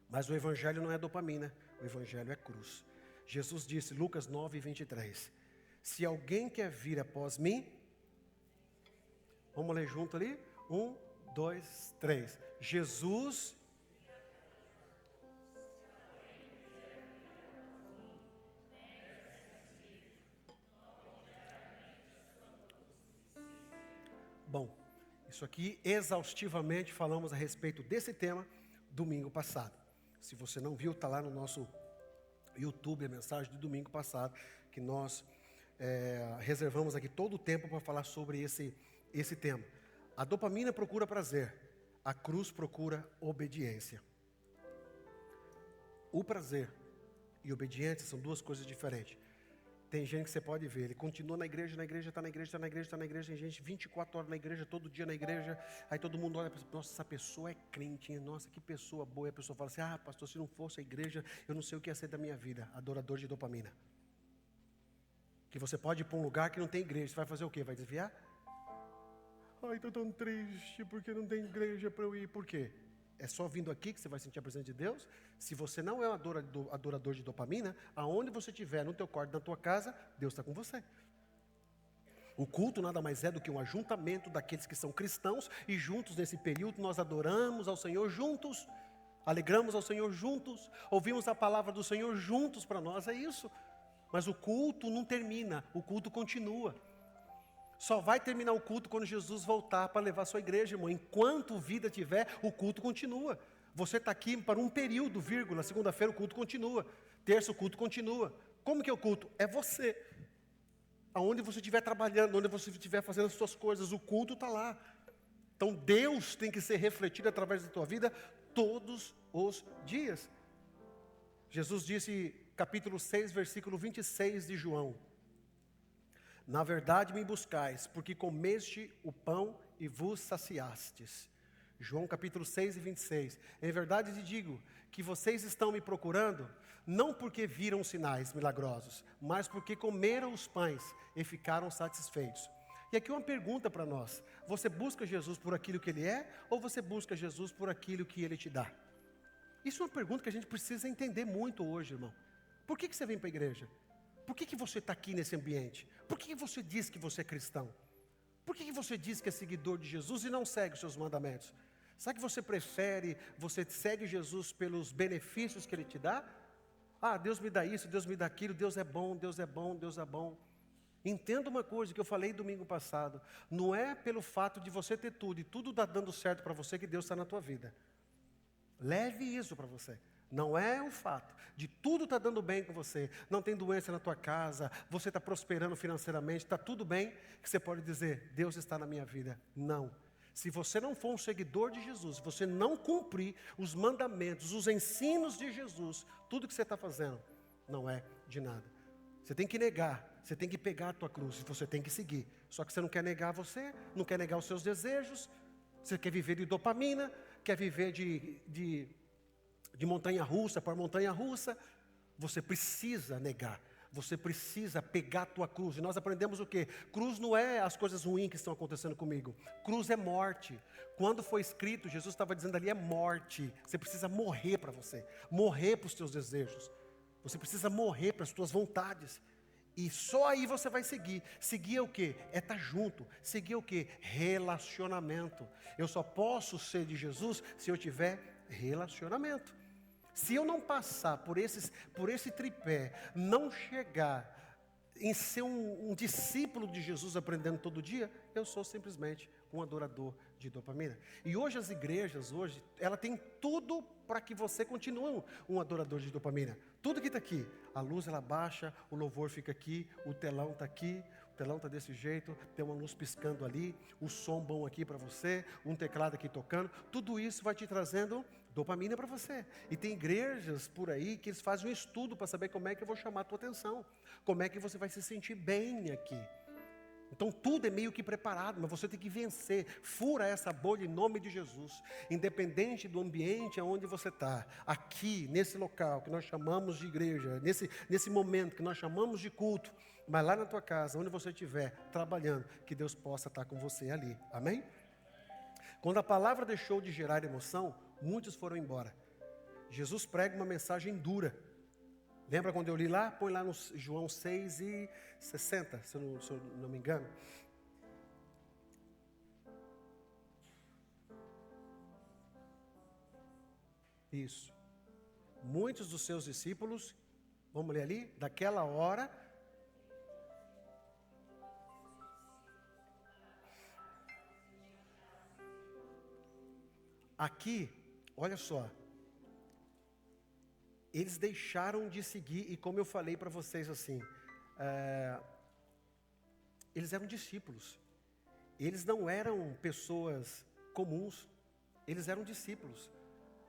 Mas o evangelho não é dopamina, o evangelho é cruz. Jesus disse, Lucas 9, 23, se alguém quer vir após mim, vamos ler junto ali? 1, 2, 3. Jesus... Bom, isso aqui exaustivamente falamos a respeito desse tema domingo passado. Se você não viu, está lá no nosso YouTube a mensagem de domingo passado, que nós reservamos aqui todo o tempo para falar sobre esse tema. A dopamina procura prazer, a cruz procura obediência. O prazer e obediência são duas coisas diferentes. Tem gente que você pode ver, ele continua na igreja, está na igreja, tem gente 24 horas na igreja, todo dia na igreja, aí todo mundo olha, nossa, essa pessoa é crente, hein? Nossa, que pessoa boa, e a pessoa fala assim, pastor, se não fosse a igreja, eu não sei o que ia ser da minha vida, adorador de dopamina. Que você pode ir para um lugar que não tem igreja. Você vai fazer o quê? Vai desviar? Ai, estou tão triste porque não tem igreja para eu ir. Por quê? É só vindo aqui que você vai sentir a presença de Deus? Se você não é um adorador de dopamina, aonde você estiver, no teu quarto, na tua casa, Deus está com você. O culto nada mais é do que um ajuntamento daqueles que são cristãos e juntos nesse período nós adoramos ao Senhor juntos, alegramos ao Senhor juntos, ouvimos a palavra do Senhor juntos para nós, é isso. Mas o culto não termina, o culto continua. Só vai terminar o culto quando Jesus voltar para levar a sua igreja, irmão. Enquanto vida tiver, o culto continua. Você está aqui para um período, vírgula, segunda-feira o culto continua, terça o culto continua. Como que é o culto? É você. Aonde você estiver trabalhando, onde você estiver fazendo as suas coisas, o culto está lá. Então Deus tem que ser refletido através da tua vida todos os dias. Jesus disse, capítulo 6, versículo 26 de João: na verdade me buscais, porque comeste o pão e vos saciastes. João capítulo 6 e 26. Em verdade te digo que vocês estão me procurando, não porque viram sinais milagrosos, mas porque comeram os pães e ficaram satisfeitos. E aqui uma pergunta para nós: você busca Jesus por aquilo que Ele é, ou você busca Jesus por aquilo que Ele te dá? Isso é uma pergunta que a gente precisa entender muito hoje, irmão. Por que você vem para a igreja? Por que você está aqui nesse ambiente? Por que você diz que você é cristão? Por que você diz que é seguidor de Jesus e não segue os seus mandamentos? Será que você prefere, você segue Jesus pelos benefícios que Ele te dá? Ah, Deus me dá isso, Deus me dá aquilo, Deus é bom, Deus é bom, Deus é bom. Entenda uma coisa que eu falei domingo passado: não é pelo fato de você ter tudo e tudo está dando certo para você que Deus está na tua vida. Leve isso para você. Não é o fato de tudo estar dando bem com você, não tem doença na tua casa, você está prosperando financeiramente, está tudo bem, que você pode dizer, Deus está na minha vida. Não. Se você não for um seguidor de Jesus, se você não cumprir os mandamentos, os ensinos de Jesus, tudo que você está fazendo não é de nada. Você tem que negar, você tem que pegar a tua cruz, você tem que seguir. Só que você não quer negar você, não quer negar os seus desejos, você quer viver de dopamina, quer viver de montanha-russa para montanha-russa. Você precisa negar, você precisa pegar a tua cruz. E nós aprendemos o quê? Cruz não é as coisas ruins que estão acontecendo comigo. Cruz é morte. Quando foi escrito, Jesus estava dizendo ali, é morte. Você precisa morrer para você, morrer para os teus desejos. Você precisa morrer para as tuas vontades. E só aí você vai seguir. Seguir é o quê? É estar junto. Seguir é o quê? Relacionamento. Eu só posso ser de Jesus se eu tiver relacionamento. Se eu não passar por esse tripé, não chegar em ser um discípulo de Jesus aprendendo todo dia, eu sou simplesmente um adorador de dopamina. E hoje as igrejas, ela tem tudo para que você continue um adorador de dopamina. Tudo que está aqui, a luz ela baixa, o louvor fica aqui, o telão está aqui, o telão está desse jeito, tem uma luz piscando ali, o som bom aqui para você, um teclado aqui tocando, tudo isso vai te trazendo dopamina para você. E tem igrejas por aí que eles fazem um estudo para saber como é que eu vou chamar a tua atenção, como é que você vai se sentir bem aqui. Então tudo é meio que preparado, mas você tem que vencer. Fura essa bolha em nome de Jesus. Independente do ambiente onde você está, aqui, nesse local que nós chamamos de igreja, nesse momento que nós chamamos de culto, mas lá na tua casa, onde você estiver trabalhando, que Deus possa estar com você ali. Amém? Quando a palavra deixou de gerar emoção, muitos foram embora. Jesus prega uma mensagem dura. Lembra quando eu li lá? Põe lá no João 6:60, se eu não me engano. Isso. Muitos dos seus discípulos, vamos ler ali, daquela hora, aqui, olha só, eles deixaram de seguir, e como eu falei para vocês assim, eles eram discípulos, eles não eram pessoas comuns, eles eram discípulos,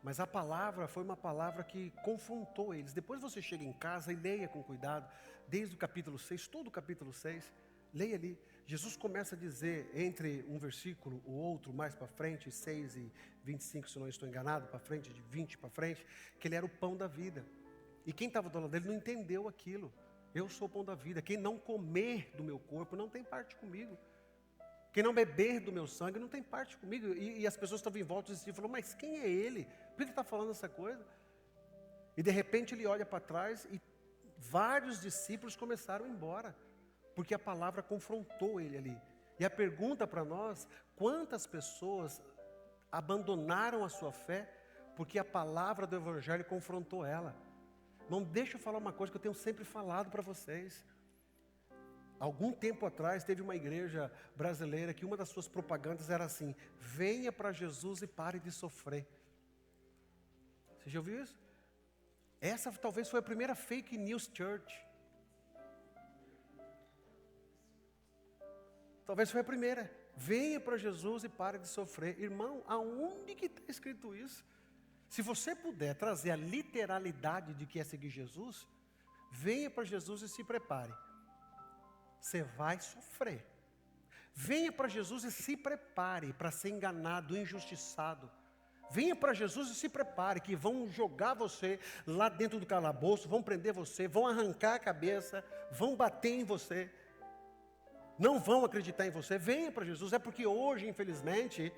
mas a palavra foi uma palavra que confrontou eles. Depois você chega em casa e leia com cuidado, desde o capítulo 6, todo o capítulo 6, leia ali. Jesus começa a dizer, entre um versículo, o outro, mais para frente, 6:25, se não estou enganado, para frente, de 20 para frente, que ele era o pão da vida. E quem estava do lado dele não entendeu aquilo. Eu sou o pão da vida. Quem não comer do meu corpo não tem parte comigo. Quem não beber do meu sangue não tem parte comigo. E as pessoas estavam em volta e falaram, mas quem é ele? Por que ele está falando essa coisa? E de repente ele olha para trás e vários discípulos começaram a ir embora. Porque a palavra confrontou ele ali. E a pergunta para nós, quantas pessoas abandonaram a sua fé porque a palavra do Evangelho confrontou ela? Não deixa eu falar uma coisa que eu tenho sempre falado para vocês. Algum tempo atrás teve uma igreja brasileira que uma das suas propagandas era assim: venha para Jesus e pare de sofrer. Você já ouviu isso? Essa talvez foi a primeira fake news church. Talvez foi a primeira. Venha para Jesus e pare de sofrer. Irmão, aonde que está escrito isso? Se você puder trazer a literalidade de que é seguir Jesus, venha para Jesus e se prepare. Você vai sofrer. Venha para Jesus e se prepare para ser enganado, injustiçado. Venha para Jesus e se prepare, que vão jogar você lá dentro do calabouço, vão prender você, vão arrancar a cabeça, vão bater em você. Não vão acreditar em você. Venha para Jesus. É porque hoje, infelizmente,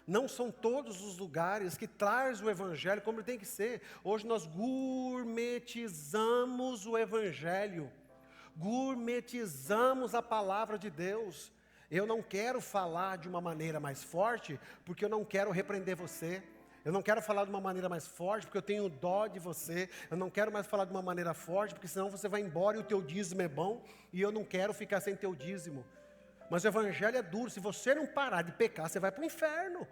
não são todos os lugares que traz o Evangelho como ele tem que ser. Hoje nós gourmetizamos o Evangelho. Gourmetizamos a palavra de Deus. Eu não quero falar de uma maneira mais forte, porque eu não quero repreender você. Eu não quero falar de uma maneira mais forte, porque eu tenho dó de você. Eu não quero mais falar de uma maneira forte, porque senão você vai embora e o teu dízimo é bom, e eu não quero ficar sem teu dízimo. Mas o Evangelho é duro. Se você não parar de pecar, você vai para o inferno.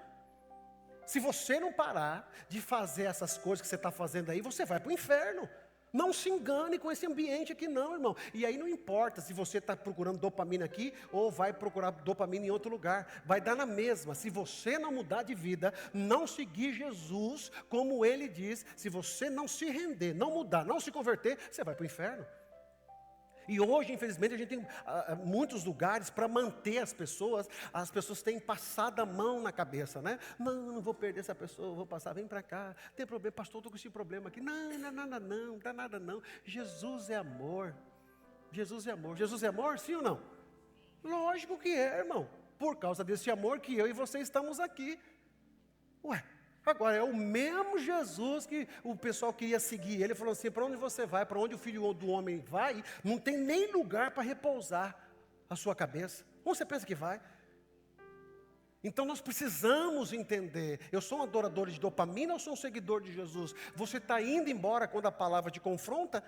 Se você não parar de fazer essas coisas que você está fazendo aí, você vai para o inferno. Não se engane com esse ambiente aqui não, irmão. E aí não importa se você está procurando dopamina aqui ou vai procurar dopamina em outro lugar. Vai dar na mesma. Se você não mudar de vida, não seguir Jesus como Ele diz, se você não se render, não mudar, não se converter, você vai para o inferno. E hoje, infelizmente, a gente tem muitos lugares para manter as pessoas têm passado a mão na cabeça, né? Não vou perder essa pessoa, vou passar, vem para cá, tem problema, pastor, estou com esse problema aqui. Não dá nada não. Jesus é amor. Jesus é amor. Jesus é amor, sim ou não? Lógico que é, irmão. Por causa desse amor que eu e você estamos aqui. Ué. Agora, é o mesmo Jesus que o pessoal queria seguir. Ele falou assim, para onde você vai, para onde o Filho do Homem vai, não tem nem lugar para repousar a sua cabeça. Como você pensa que vai? Então nós precisamos entender, eu sou um adorador de dopamina ou sou um seguidor de Jesus? Você está indo embora quando a palavra te confronta?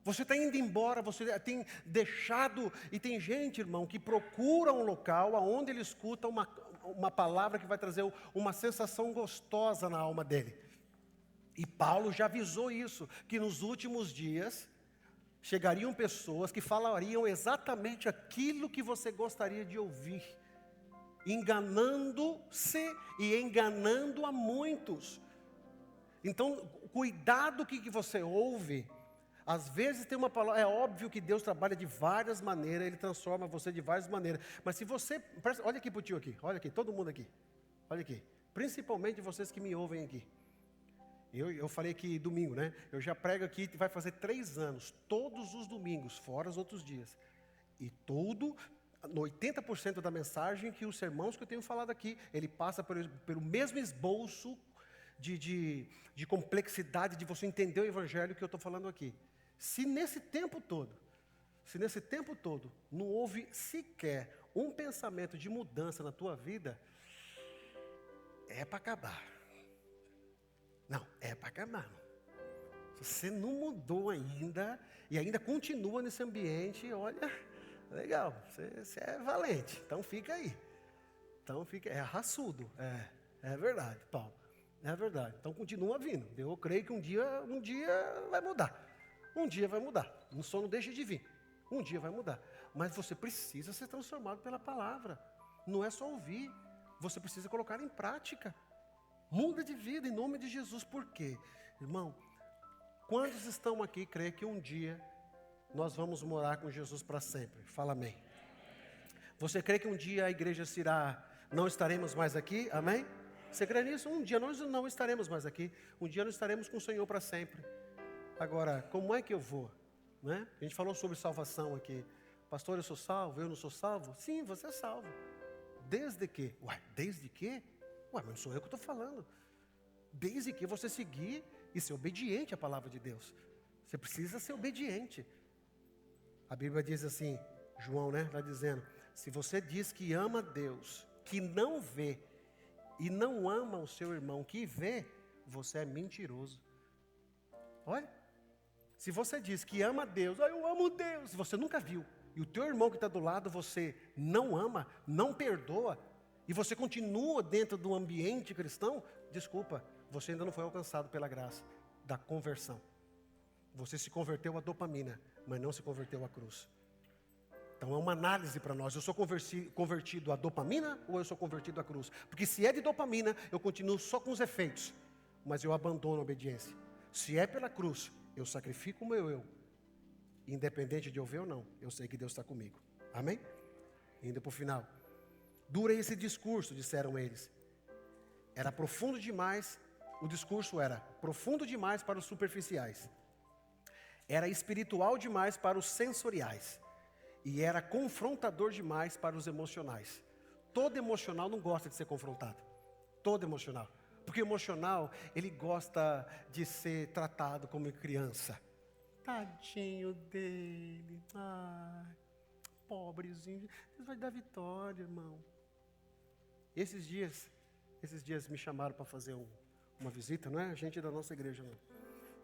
Você está indo embora, você tem deixado, e tem gente, irmão, que procura um local onde ele escuta uma palavra que vai trazer uma sensação gostosa na alma dele. E Paulo já avisou isso, que nos últimos dias chegariam pessoas que falariam exatamente aquilo que você gostaria de ouvir, enganando-se e enganando a muitos. Então, cuidado com o que você ouve. Às vezes tem uma palavra, é óbvio que Deus trabalha de várias maneiras, Ele transforma você de várias maneiras. Mas se você, olha aqui para o tio aqui, olha aqui, todo mundo aqui, olha aqui. Principalmente vocês que me ouvem aqui. Eu falei aqui domingo, né? Eu já prego aqui, vai fazer 3 anos, todos os domingos, fora os outros dias. E no 80% da mensagem que os sermãos que eu tenho falado aqui, ele passa pelo mesmo esboço de complexidade de você entender o Evangelho que eu estou falando aqui. Se nesse tempo todo não houve sequer um pensamento de mudança na tua vida, é para acabar. Não, é para acabar. Se você não mudou ainda, e ainda continua nesse ambiente, olha, legal, você é valente, então fica aí. Então é raçudo, é verdade, Paulo. É verdade. Então continua vindo. Eu creio que um dia vai mudar. Um dia vai mudar. Um sono deixa de vir. Um dia vai mudar. Mas você precisa ser transformado pela palavra. Não é só ouvir. Você precisa colocar em prática. Muda de vida em nome de Jesus. Por quê? Irmão, quantos estão aqui creem que um dia nós vamos morar com Jesus para sempre? Fala amém. Você crê que um dia a igreja não estaremos mais aqui? Amém? Você crê nisso? Um dia nós não estaremos mais aqui. Um dia nós estaremos com o Senhor para sempre. Agora, como é que eu vou? né? A gente falou sobre salvação aqui. Pastor, eu sou salvo, eu não sou salvo? Sim, você é salvo. Desde que? Desde que? Mas não sou eu que estou falando. Desde que você seguir e ser obediente à palavra de Deus. Você precisa ser obediente. A Bíblia diz assim, João, né? Está dizendo, se você diz que ama Deus, que não vê, e não ama o seu irmão que vê, você é mentiroso. Olha, se você diz que ama Deus, eu amo Deus, se você nunca viu, e o teu irmão que está do lado você não ama, não perdoa, e você continua dentro do ambiente cristão, desculpa, você ainda não foi alcançado pela graça da conversão. Você se converteu à dopamina, mas não se converteu à cruz. Então é uma análise para nós, eu sou convertido à dopamina ou eu sou convertido à cruz? Porque se é de dopamina, eu continuo só com os efeitos, mas eu abandono a obediência. Se é pela cruz, eu sacrifico o meu eu, independente de eu ver ou não, eu sei que Deus está comigo. Amém? Indo para o final. Dura esse discurso, disseram eles. Era profundo demais, o discurso era profundo demais para os superficiais. Era espiritual demais para os sensoriais. E era confrontador demais para os emocionais. Todo emocional não gosta de ser confrontado. Todo emocional. Porque o emocional, ele gosta de ser tratado como criança. Tadinho dele. Ai, pobrezinho. Deus vai dar vitória, irmão. Esses dias me chamaram para fazer uma visita, não é? A gente da nossa igreja, não.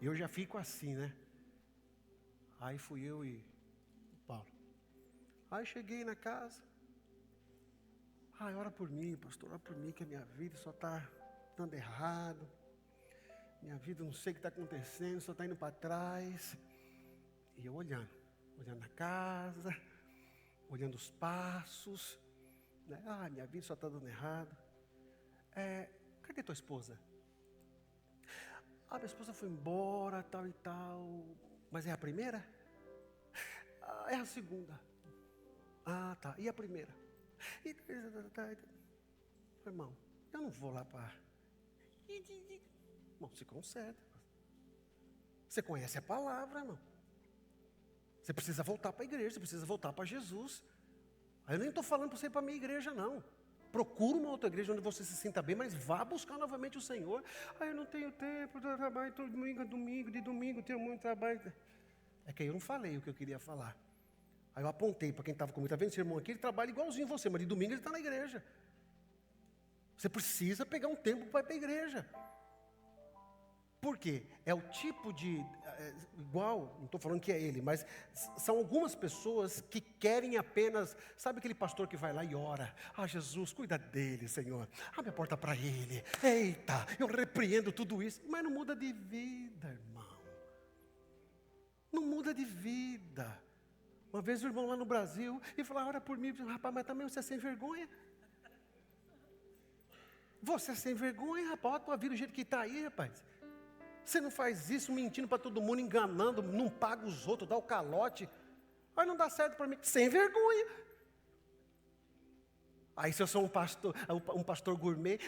E eu já fico assim, né? Aí fui eu e o Paulo. Aí cheguei na casa. Ai, ora por mim, pastor, ora por mim, que a minha vida só está dando errado. Minha vida, não sei o que está acontecendo, só está indo para trás. E eu olhando a casa, olhando os passos. Né? Ah, minha vida só está dando errado. Cadê tua esposa? Ah, minha esposa foi embora, tal e tal. Mas é a primeira? Ah, é a segunda. Ah, tá. E a primeira? Irmão, eu não vou lá para... Irmão, se conserta. Você conhece a palavra, irmão. Você precisa voltar para a igreja, você precisa voltar para Jesus. Aí eu nem estou falando para você ir para a minha igreja, não. Procura uma outra igreja onde você se sinta bem, mas vá buscar novamente o Senhor. Ah, eu não tenho tempo, eu trabalho todo domingo, de domingo tenho muito trabalho. É que aí eu não falei o que eu queria falar. Aí eu apontei para quem estava comigo, está vendo esse irmão aqui? Ele trabalha igualzinho você, mas de domingo ele está na igreja. Você precisa pegar um tempo para ir para a igreja. Por quê? É o tipo de... igual, não estou falando que é ele, mas são algumas pessoas que querem apenas... Sabe aquele pastor que vai lá e ora? Ah, Jesus, cuida dele, Senhor. Abre a porta para ele. Eita, eu repreendo tudo isso. Mas não muda de vida, irmão. Não muda de vida. Uma vez o irmão lá no Brasil, e falou, ora por mim. Rapaz, mas também você é sem vergonha. Você é sem vergonha, rapaz. Olha a tua vida do jeito que está aí, rapaz. Você não faz isso mentindo para todo mundo, enganando, não paga os outros, dá o calote. Aí não dá certo para mim, sem vergonha. Aí se eu sou um pastor gourmet,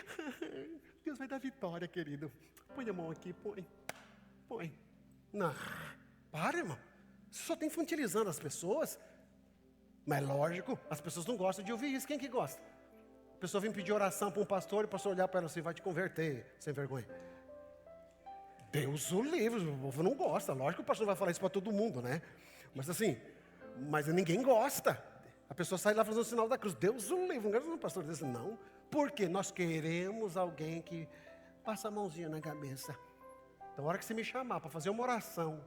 Deus vai dar vitória, querido. Põe a mão aqui, põe. Não, para, irmão. Você só está infantilizando as pessoas. Mas lógico, as pessoas não gostam de ouvir isso. Quem que gosta? A pessoa vem pedir oração para um pastor e o pastor olhar para ela assim, vai te converter, sem vergonha. Deus o livre, o povo não gosta. Lógico que o pastor vai falar isso para todo mundo, né? Mas assim, ninguém gosta. A pessoa sai lá fazendo o sinal da cruz. Deus o livre, não quero que o pastor diz assim, não. Porque nós queremos alguém que passa a mãozinha na cabeça. Então, a hora que você me chamar para fazer uma oração,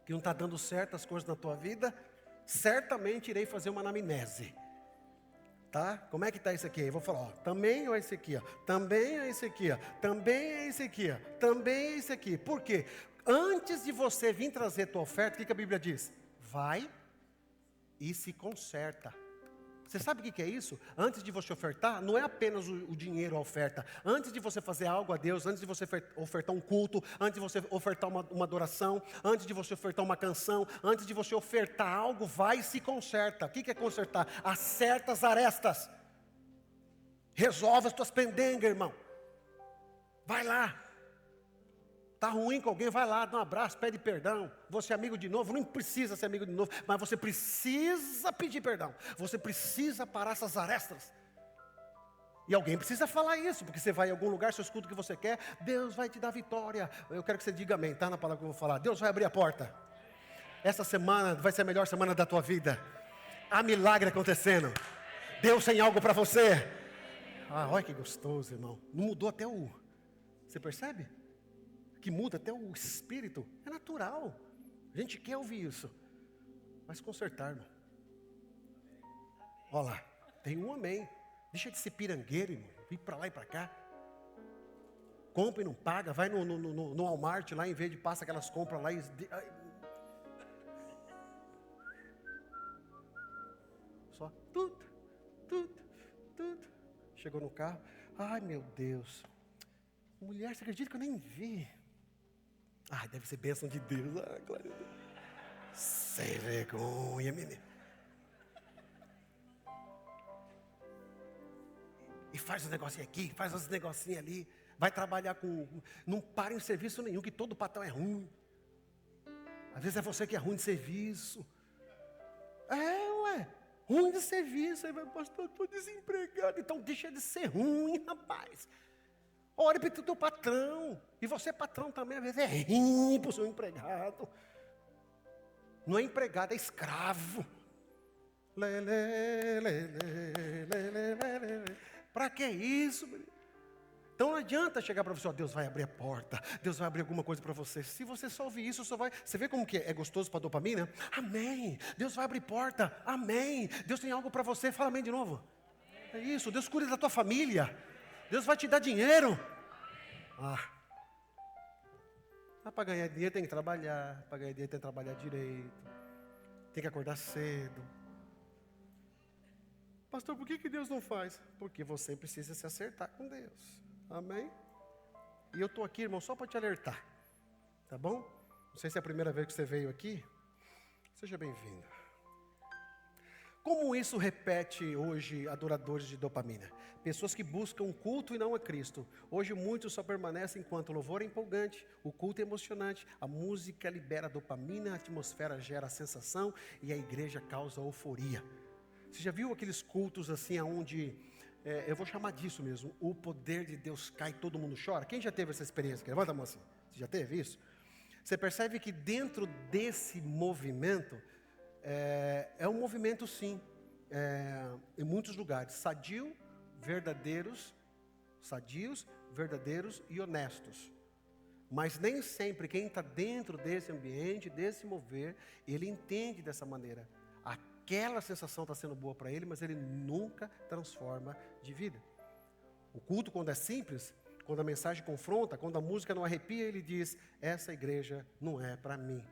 que não está dando certo as coisas na tua vida, certamente irei fazer uma anamnese. Tá? Como é que está isso aqui? Eu vou falar, ó, também é esse aqui, ó, também é esse aqui, ó, também é esse aqui, ó, também é esse aqui. Por quê? Antes de você vir trazer tua oferta, o que a Bíblia diz? Vai e se conserta. Você sabe o que é isso? Antes de você ofertar, não é apenas o dinheiro a oferta. Antes de você fazer algo a Deus, antes de você ofertar um culto, antes de você ofertar uma adoração, antes de você ofertar uma canção, antes de você ofertar algo, vai e se conserta. O que é consertar? Acerta as arestas. Resolve as tuas pendengas, irmão. Vai lá. Está ruim com alguém, vai lá, dá um abraço, pede perdão. Você é amigo de novo, não precisa ser amigo de novo, mas você precisa pedir perdão. Você precisa parar essas arestas. E alguém precisa falar isso, porque você vai em algum lugar, você escuta o que você quer, Deus vai te dar vitória. Eu quero que você diga amém, tá na palavra que eu vou falar. Deus vai abrir a porta. Essa semana vai ser a melhor semana da tua vida. Há milagre acontecendo. Deus tem algo para você. Olha que gostoso, irmão. Não mudou até o... Você percebe? Que muda até o espírito. É natural. A gente quer ouvir isso. Mas consertar, irmão. Olha lá. Tem um amém. Deixa de ser pirangueiro, irmão. Ir para lá e para cá. Compra e não paga. Vai no Walmart lá, em vez de passa aquelas compras lá e... Só tudo. Chegou no carro. Ai, meu Deus. Mulher, você acredita que eu nem vi? Ai, deve ser bênção de Deus. Ah, glória a Deus. Sem vergonha, menino. E faz os negocinhos aqui, faz os negocinhos ali. Vai trabalhar com... Não para em serviço nenhum, que todo patrão é ruim. Às vezes é você que é ruim de serviço. Ué. Ruim de serviço. Aí vai, pastor, estou desempregado. Então deixa de ser ruim, rapaz. Ore para o teu patrão. E você, patrão, também, às vezes é ruim para o seu empregado. Não é empregado, é escravo. Para que isso, menino? Então não adianta chegar para você, Deus vai abrir a porta, Deus vai abrir alguma coisa para você. Se você só ouvir isso, só vai... Você vê como que é gostoso para a dopamina? Amém. Deus vai abrir porta. Amém. Deus tem algo para você. Fala amém de novo. É isso. Deus cuida da tua família. Deus vai te dar dinheiro. Para ganhar dinheiro tem que trabalhar. Para ganhar dinheiro tem que trabalhar direito. Tem que acordar cedo. Pastor, por que Deus não faz? Porque você precisa se acertar com Deus. Amém? E eu estou aqui, irmão, só para te alertar. Tá bom? Não sei se é a primeira vez que você veio aqui. Seja bem-vindo. Como isso repete hoje adoradores de dopamina? Pessoas que buscam culto e não a Cristo. Hoje muitos só permanecem enquanto o louvor é empolgante, o culto é emocionante, a música libera dopamina, a atmosfera gera sensação e a igreja causa euforia. Você já viu aqueles cultos assim, onde, eu vou chamar disso mesmo, o poder de Deus cai e todo mundo chora? Quem já teve essa experiência? Levanta a mão assim. Você já teve isso? Você percebe que dentro desse movimento, é um movimento sim, em muitos lugares, sadios, verdadeiros e honestos. Mas nem sempre quem está dentro desse ambiente, desse mover, ele entende dessa maneira. Aquela sensação está sendo boa para ele, mas ele nunca transforma de vida. O culto, quando é simples, quando a mensagem confronta, quando a música não arrepia, ele diz, essa igreja não é para mim.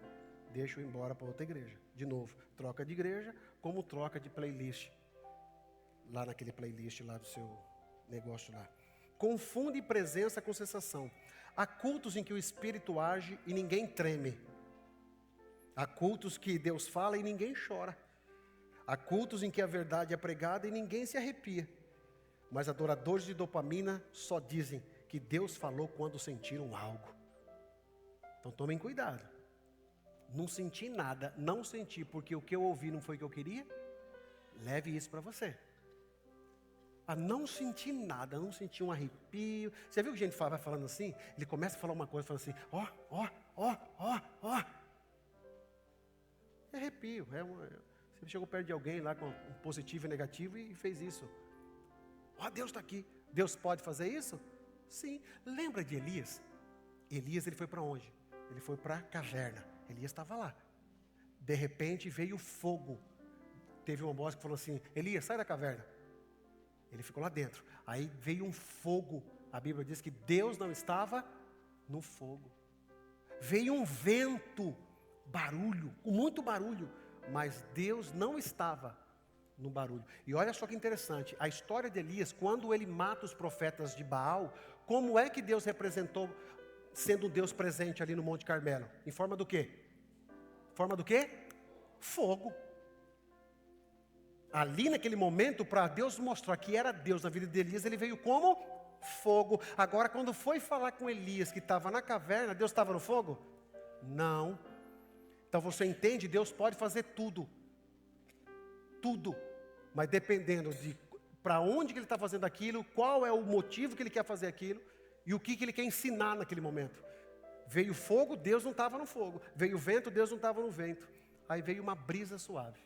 Deixa eu ir embora para outra igreja. De novo, troca de igreja, como troca de playlist. Lá naquele playlist lá do seu negócio lá. Confunde presença com sensação. Há cultos em que o Espírito age e ninguém treme. Há cultos que Deus fala e ninguém chora. Há cultos em que a verdade é pregada e ninguém se arrepia. Mas adoradores de dopamina só dizem que Deus falou quando sentiram algo. Então tomem cuidado. Não senti nada, não senti porque o que eu ouvi não foi o que eu queria. Leve isso para você. Não senti nada, não senti um arrepio. Você viu que a gente vai falando assim? Ele começa a falar uma coisa, fala assim, ó. É arrepio, você chegou perto de alguém lá com um positivo e negativo e fez isso. Deus está aqui. Deus pode fazer isso? Sim. Lembra de Elias? Elias, ele foi para onde? Ele foi para a caverna. Elias estava lá. De repente veio fogo. Teve uma voz que falou assim, Elias, sai da caverna. Ele ficou lá dentro. Aí veio um fogo. A Bíblia diz que Deus não estava no fogo. Veio um vento, barulho, com muito barulho. Mas Deus não estava no barulho. E olha só que interessante, a história de Elias, quando ele mata os profetas de Baal, como é que Deus representou, sendo Deus presente ali no Monte Carmelo? Em forma do quê? Forma do quê? Fogo. Ali naquele momento, para Deus mostrar que era Deus na vida de Elias, ele veio como fogo. Agora, quando foi falar com Elias, que estava na caverna, Deus estava no fogo? Não. Então você entende, Deus pode fazer tudo. Tudo. Mas dependendo de para onde que ele está fazendo aquilo, qual é o motivo que ele quer fazer aquilo, e o que ele quer ensinar naquele momento. Veio fogo, Deus não estava no fogo. Veio vento, Deus não estava no vento. Aí veio uma brisa suave.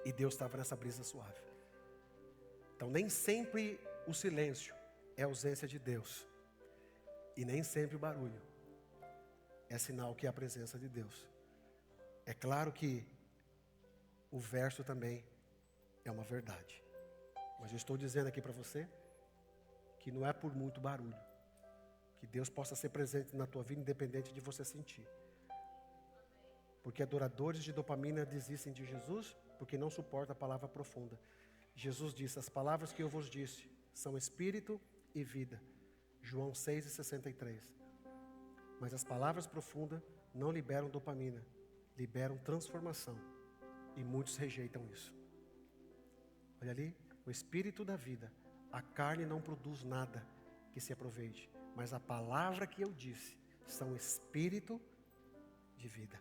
E Deus estava nessa brisa suave. Então nem sempre o silêncio é ausência de Deus. E nem sempre o barulho é sinal que é a presença de Deus. É claro que o verso também é uma verdade. Mas eu estou dizendo aqui para você que não é por muito barulho que Deus possa ser presente na tua vida, independente de você sentir. Porque adoradores de dopamina desistem de Jesus porque não suportam a palavra profunda. Jesus disse: as palavras que eu vos disse são espírito e vida. João 6,63. Mas as palavras profundas não liberam dopamina, liberam transformação. E muitos rejeitam isso. Olha ali, o espírito da vida. A carne não produz nada que se aproveite. Mas a palavra que eu disse são espírito de vida.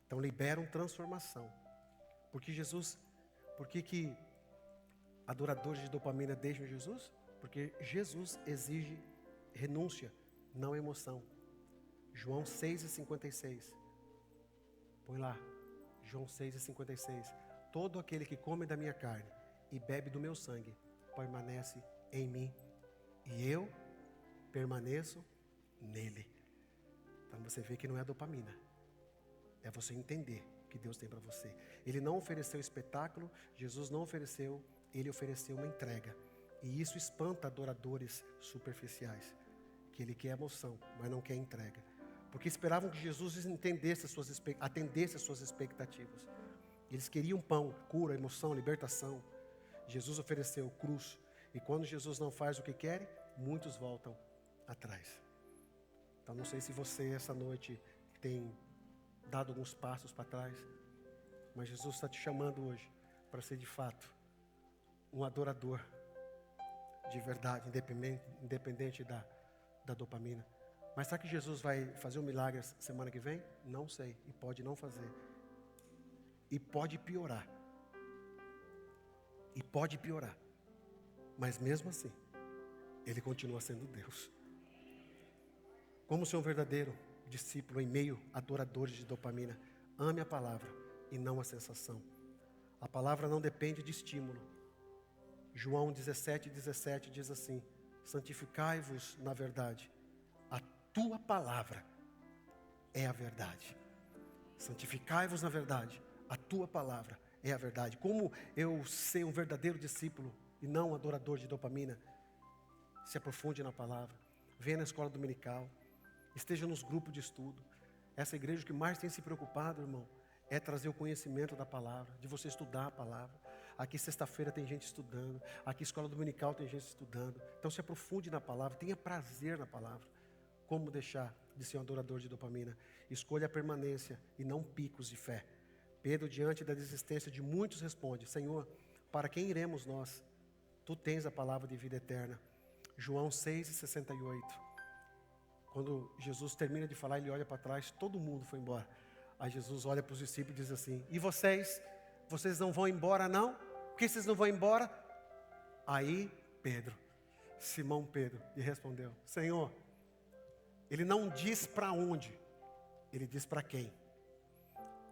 Então liberam transformação. Porque que adoradores de dopamina deixam Jesus? Porque Jesus exige renúncia, não emoção. João 6,56. Põe lá, João 6,56. Todo aquele que come da minha carne e bebe do meu sangue permanece em mim e eu permaneço nele. Então você vê que não é dopamina. É você entender o que Deus tem para você. Ele não ofereceu espetáculo, Jesus não ofereceu, ele ofereceu uma entrega. E isso espanta adoradores superficiais, que ele quer emoção, mas não quer entrega. Porque esperavam que Jesus atendesse as suas expectativas. Eles queriam pão, cura, emoção, libertação. Jesus ofereceu cruz. E quando Jesus não faz o que quer, muitos voltam atrás. Então não sei se você essa noite tem dado alguns passos para trás, mas Jesus está te chamando hoje para ser de fato um adorador de verdade, independente da dopamina. Mas será que Jesus vai fazer um milagre semana que vem? Não sei, e pode não fazer. E pode piorar. E pode piorar. Mas mesmo assim, ele continua sendo Deus. Como ser um verdadeiro discípulo em meio a adoradores de dopamina? Ame a palavra e não a sensação. A palavra não depende de estímulo. João 17:17 diz assim: santificai-vos na verdade. A tua palavra é a verdade. Santificai-vos na verdade. A tua palavra é a verdade. Como eu ser um verdadeiro discípulo e não um adorador de dopamina? Se aprofunde na palavra. Venha na escola dominical. Esteja nos grupos de estudo. Essa igreja que mais tem se preocupado, irmão, é trazer o conhecimento da palavra, de você estudar a palavra. Aqui sexta-feira tem gente estudando. Aqui escola dominical tem gente estudando. Então se aprofunde na palavra. Tenha prazer na palavra. Como deixar de ser um adorador de dopamina? Escolha a permanência e não picos de fé. Pedro, diante da desistência de muitos, responde: Senhor, para quem iremos nós? Tu tens a palavra de vida eterna. João 6,68. Quando Jesus termina de falar, ele olha para trás, todo mundo foi embora. Aí Jesus olha para os discípulos e diz assim: e vocês? Vocês não vão embora não? Por que vocês não vão embora? Aí Simão Pedro, lhe respondeu: Senhor, ele não diz para onde, ele diz para quem.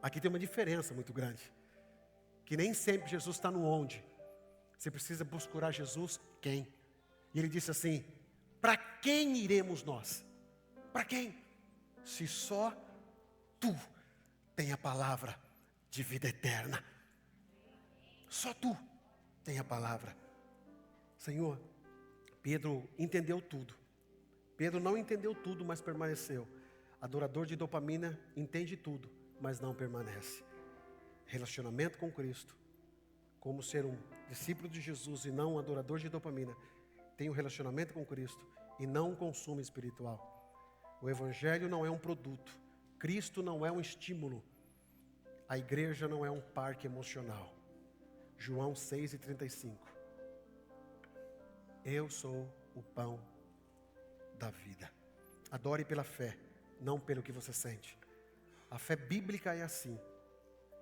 Aqui tem uma diferença muito grande, que nem sempre Jesus está no onde. Você precisa buscar Jesus quem. E ele disse assim: para quem iremos nós? Para quem? Se só tu tem a palavra de vida eterna. Só tu tem a palavra. Senhor, Pedro entendeu tudo. Pedro não entendeu tudo, mas permaneceu. Adorador de dopamina entende tudo, mas não permanece. Relacionamento com Cristo, como ser um discípulo de Jesus e não um adorador de dopamina, tem um relacionamento com Cristo e não um consumo espiritual. O Evangelho não é um produto. Cristo não é um estímulo. A igreja não é um parque emocional. João 6,35. Eu sou o pão da vida. Adore pela fé, não pelo que você sente. A fé bíblica é assim.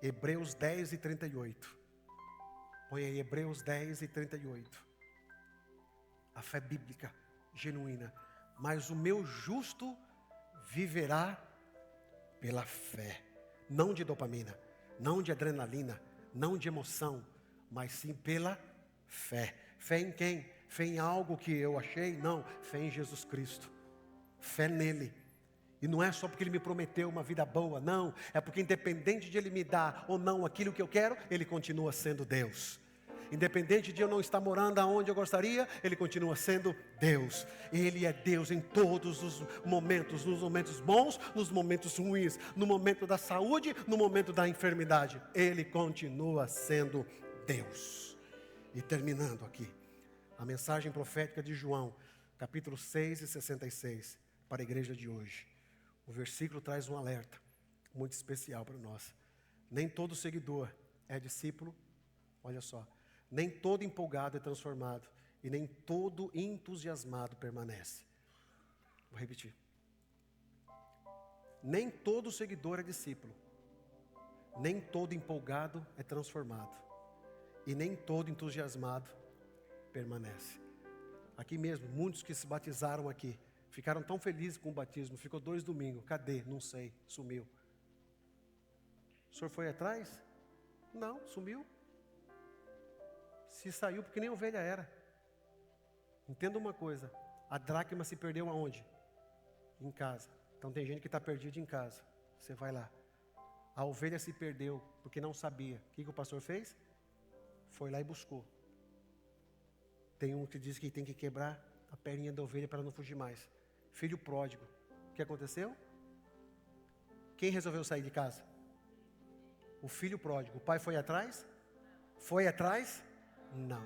Hebreus 10 e 38. Põe aí Hebreus 10 e 38. A fé bíblica, genuína. Mas o meu justo viverá pela fé. Não de dopamina, não de adrenalina, não de emoção, mas sim pela fé. Fé em quem? Fé em algo que eu achei? Não, fé em Jesus Cristo. Fé nele. E não é só porque ele me prometeu uma vida boa, não. É porque independente de ele me dar ou não aquilo que eu quero, ele continua sendo Deus. Independente de eu não estar morando aonde eu gostaria, ele continua sendo Deus. Ele é Deus em todos os momentos, nos momentos bons, nos momentos ruins, no momento da saúde, no momento da enfermidade. Ele continua sendo Deus. E terminando aqui, a mensagem profética de João, capítulo 6 e 66, para a igreja de hoje. O versículo traz um alerta muito especial para nós. Nem todo seguidor é discípulo, olha só. Nem todo empolgado é transformado, e nem todo entusiasmado permanece. Vou repetir. Nem todo seguidor é discípulo, nem todo empolgado é transformado, e nem todo entusiasmado permanece. Aqui mesmo, muitos que se batizaram aqui, ficaram tão felizes com o batismo, ficou 2 domingos, cadê? Não sei, sumiu. O senhor foi atrás? Não, sumiu. Se saiu porque nem ovelha era. Entenda uma coisa, a dracma se perdeu aonde? Em casa. Então tem gente que está perdida em casa, você vai lá. A ovelha se perdeu porque não sabia. O que o pastor fez? Foi lá e buscou. Tem um que diz que tem que quebrar a perninha da ovelha para não fugir mais. Filho pródigo. O que aconteceu? Quem resolveu sair de casa? O filho pródigo. O pai foi atrás? Foi atrás? Não.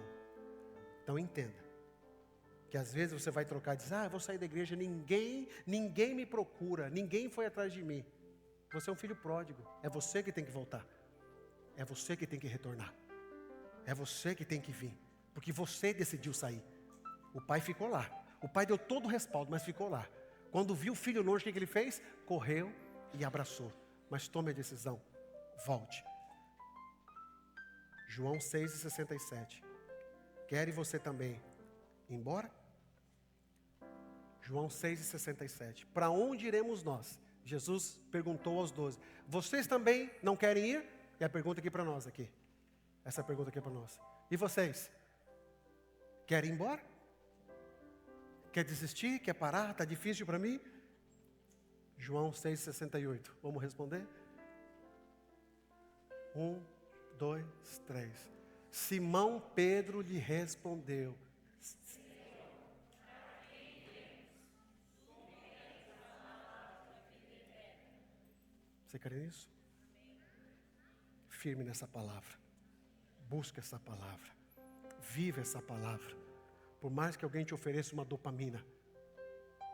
Então entenda. Que às vezes você vai trocar e diz, eu vou sair da igreja, ninguém me procura, ninguém foi atrás de mim. Você é um filho pródigo. É você que tem que voltar. É você que tem que retornar. É você que tem que vir. Porque você decidiu sair. O pai ficou lá. O pai deu todo o respaldo, mas ficou lá. Quando viu o filho longe, o que ele fez? Correu e abraçou. Mas tome a decisão. Volte. João 6,67. Quer você também ir embora? João 6,67. Para onde iremos nós? Jesus perguntou aos 12. Vocês também não querem ir? E a pergunta aqui para nós aqui. Essa pergunta aqui para nós. E vocês? Querem ir embora? Quer desistir? Quer parar? Está difícil para mim? João 6,68. Vamos responder? 1, 2, 3. Simão Pedro lhe respondeu. Você crê nisso? Firme nessa palavra. Busca essa palavra. Viva essa palavra. Por mais que alguém te ofereça uma dopamina,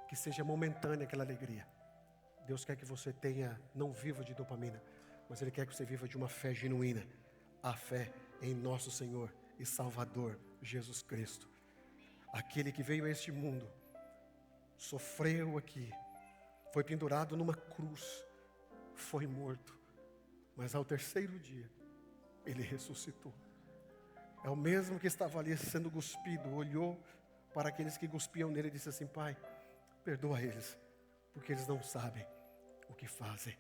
que seja momentânea aquela alegria, Deus quer que você tenha, não viva de dopamina, mas Ele quer que você viva de uma fé genuína. A fé em nosso Senhor e Salvador Jesus Cristo. Aquele que veio a este mundo, sofreu aqui, foi pendurado numa cruz, foi morto, mas ao terceiro dia, Ele ressuscitou. É o mesmo que estava ali sendo cuspido, olhou para aqueles que cuspiam nele e disse assim, Pai, perdoa eles, porque eles não sabem o que fazem.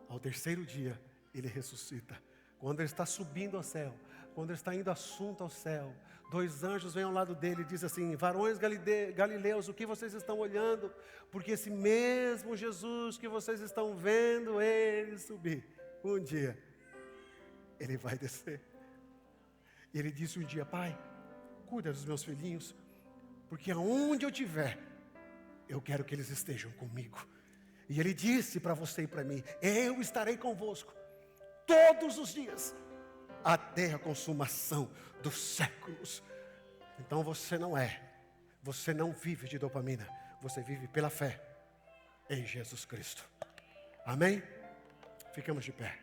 Ao terceiro dia, Ele ressuscita. Quando Ele está subindo ao céu, quando Ele está indo assunto ao céu, 2 anjos vêm ao lado dele e dizem assim, varões galileus, o que vocês estão olhando? Porque esse mesmo Jesus que vocês estão vendo, Ele subir, um dia, Ele vai descer. E Ele disse um dia, Pai, cuida dos meus filhinhos, porque aonde eu estiver, eu quero que eles estejam comigo. E Ele disse para você e para mim, eu estarei convosco todos os dias, até a consumação dos séculos. Então você não vive de dopamina, você vive pela fé em Jesus Cristo. Amém? Ficamos de pé.